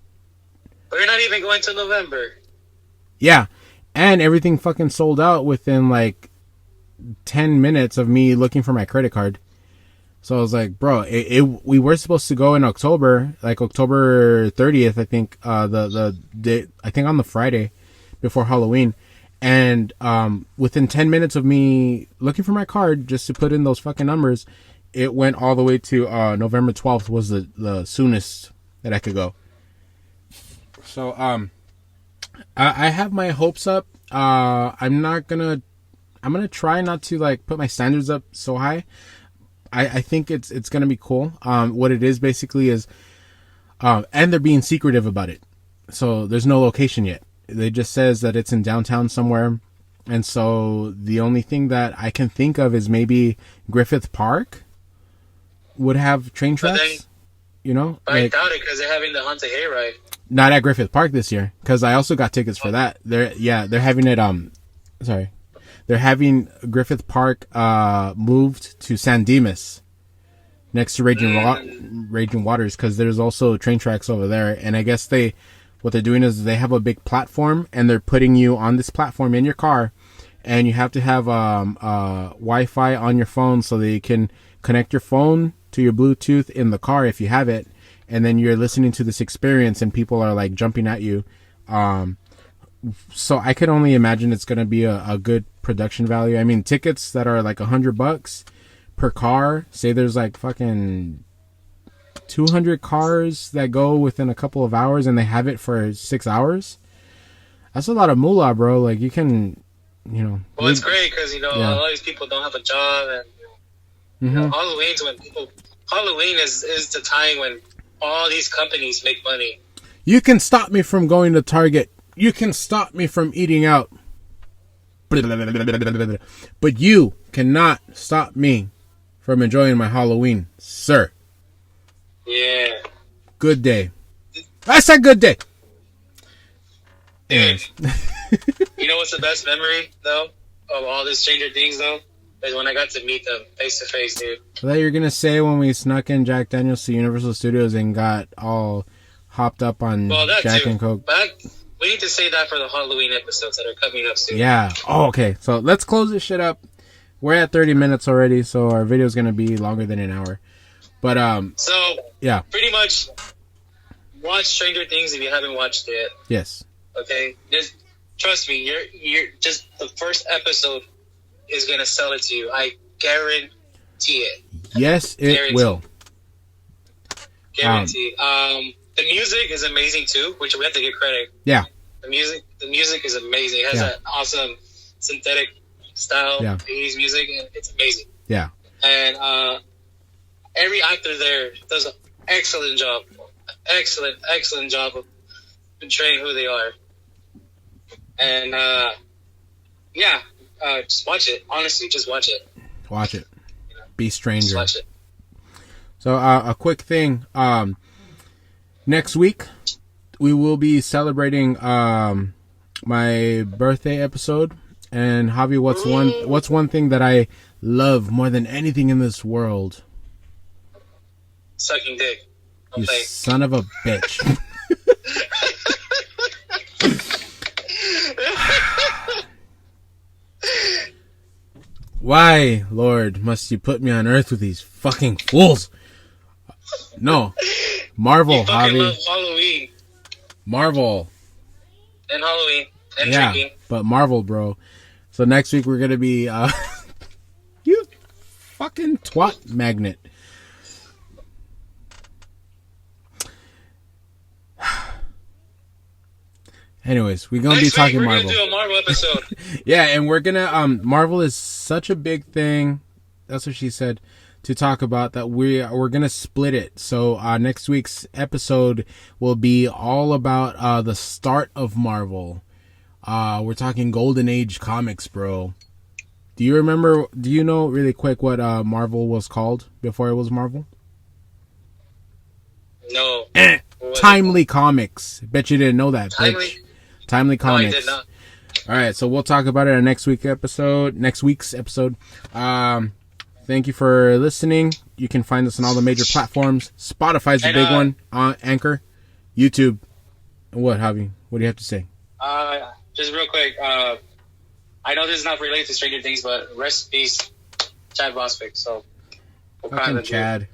But you're not even going to November. Yeah. And everything fucking sold out within like 10 minutes of me looking for my credit card. So I was like, bro, we were supposed to go in October, like October 30th, I think, the day, I think on the Friday before Halloween. And within 10 minutes of me looking for my card just to put in those fucking numbers, it went all the way to November 12th was the soonest that I could go. So I have my hopes up. I'm gonna try not to like put my standards up so high. I think it's gonna be cool. What it is basically is, and they're being secretive about it. So there's no location yet. They just says that it's in downtown somewhere, and so the only thing that I can think of is maybe Griffith Park would have train tracks. But I doubt it because they're having the Haunted Hayride. Not at Griffith Park this year, because I also got tickets for that. They're having it. They're having Griffith Park moved to San Dimas, next to Raging Waters, because there's also train tracks over there. And I guess what they're doing is they have a big platform, and they're putting you on this platform in your car, and you have to have Wi-Fi on your phone so that you can connect your phone to your Bluetooth in the car if you have it, and then you're listening to this experience, and people are like jumping at you. So I could only imagine it's going to be a good production value. I mean, tickets that are like $100, per car. Say there's like fucking 200 cars that go within a couple of hours, and they have it for 6 hours. That's a lot of moolah, bro. Like, you can, you know. Well, it's great because, you know, a lot of these people don't have a job, and you know, Halloween is the time when all these companies make money. You can stop me from going to Target. You can stop me from eating out. But you cannot stop me from enjoying my Halloween, sir. Yeah. Good day. That's a good day. Dude, you know what's the best memory, though, of all this Stranger Things, though? Is when I got to meet them face to face, dude. I thought you were going to say when we snuck in Jack Daniels to Universal Studios and got all hopped up on Jack and Coke. But we need to say that for the Halloween episodes that are coming up soon. Yeah. Oh, okay. So let's close this shit up. We're at 30 minutes already, so our video is going to be longer than an hour. But, so, yeah. Pretty much watch Stranger Things if you haven't watched it. Yes. Okay? Just trust me, you're just the first episode is going to sell it to you. I guarantee it. Yes, it will. Guarantee. The music is amazing too, which we have to give credit. Yeah. The music is amazing. It has an awesome synthetic style, 80s music, and it's amazing. Yeah. And every actor there does an excellent job. Excellent job of portraying who they are. And just watch it. Honestly, just watch it. Watch it. Be stranger. Just watch it. So a quick thing. Next week we will be celebrating my birthday episode. And Javi, what's one thing that I love more than anything in this world? Sucking dick. You son of a bitch. Why, Lord, must you put me on earth with these fucking fools? No. Marvel, you fucking Javi. love Halloween. Marvel. And Halloween. And drinking. But Marvel, bro. So next week we're going to be... you fucking twat magnet. Anyways, we're going to be talking Marvel. We're going to do a Marvel episode. Yeah, and we're going to... Marvel is such a big thing. That's what she said. To talk about that we're going to split it. So next week's episode will be all about the start of Marvel. We're talking Golden Age comics, bro. Do you know really quick what Marvel was called before it was Marvel? No. Timely Comics. Bet you didn't know that, bitch. Timely Comics. No, I did not. All right, so we'll talk about it in next week's episode. Thank you for listening. You can find us on all the major platforms. Spotify's the big one. Anchor, YouTube. What, Javi? What do you have to say? Just real quick. I know this is not related to Stranger Things, but rest in peace, Chad Boswick. So, fucking Chad.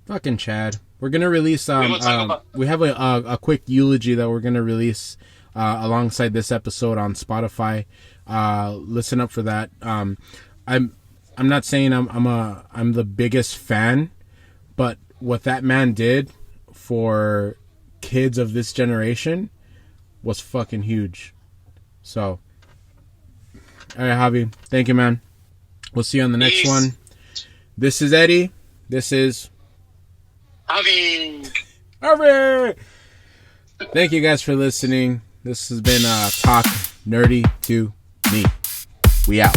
Fucking Chad. We're gonna release. We have a quick eulogy that we're gonna release alongside this episode on Spotify. Listen up for that. I'm not saying I'm the biggest fan, but what that man did for kids of this generation was fucking huge. So, all right, Javi, thank you, man. We'll see you on the next one. This is Eddie. This is Javi. Thank you guys for listening. This has been Talk Nerdy to Me. We out.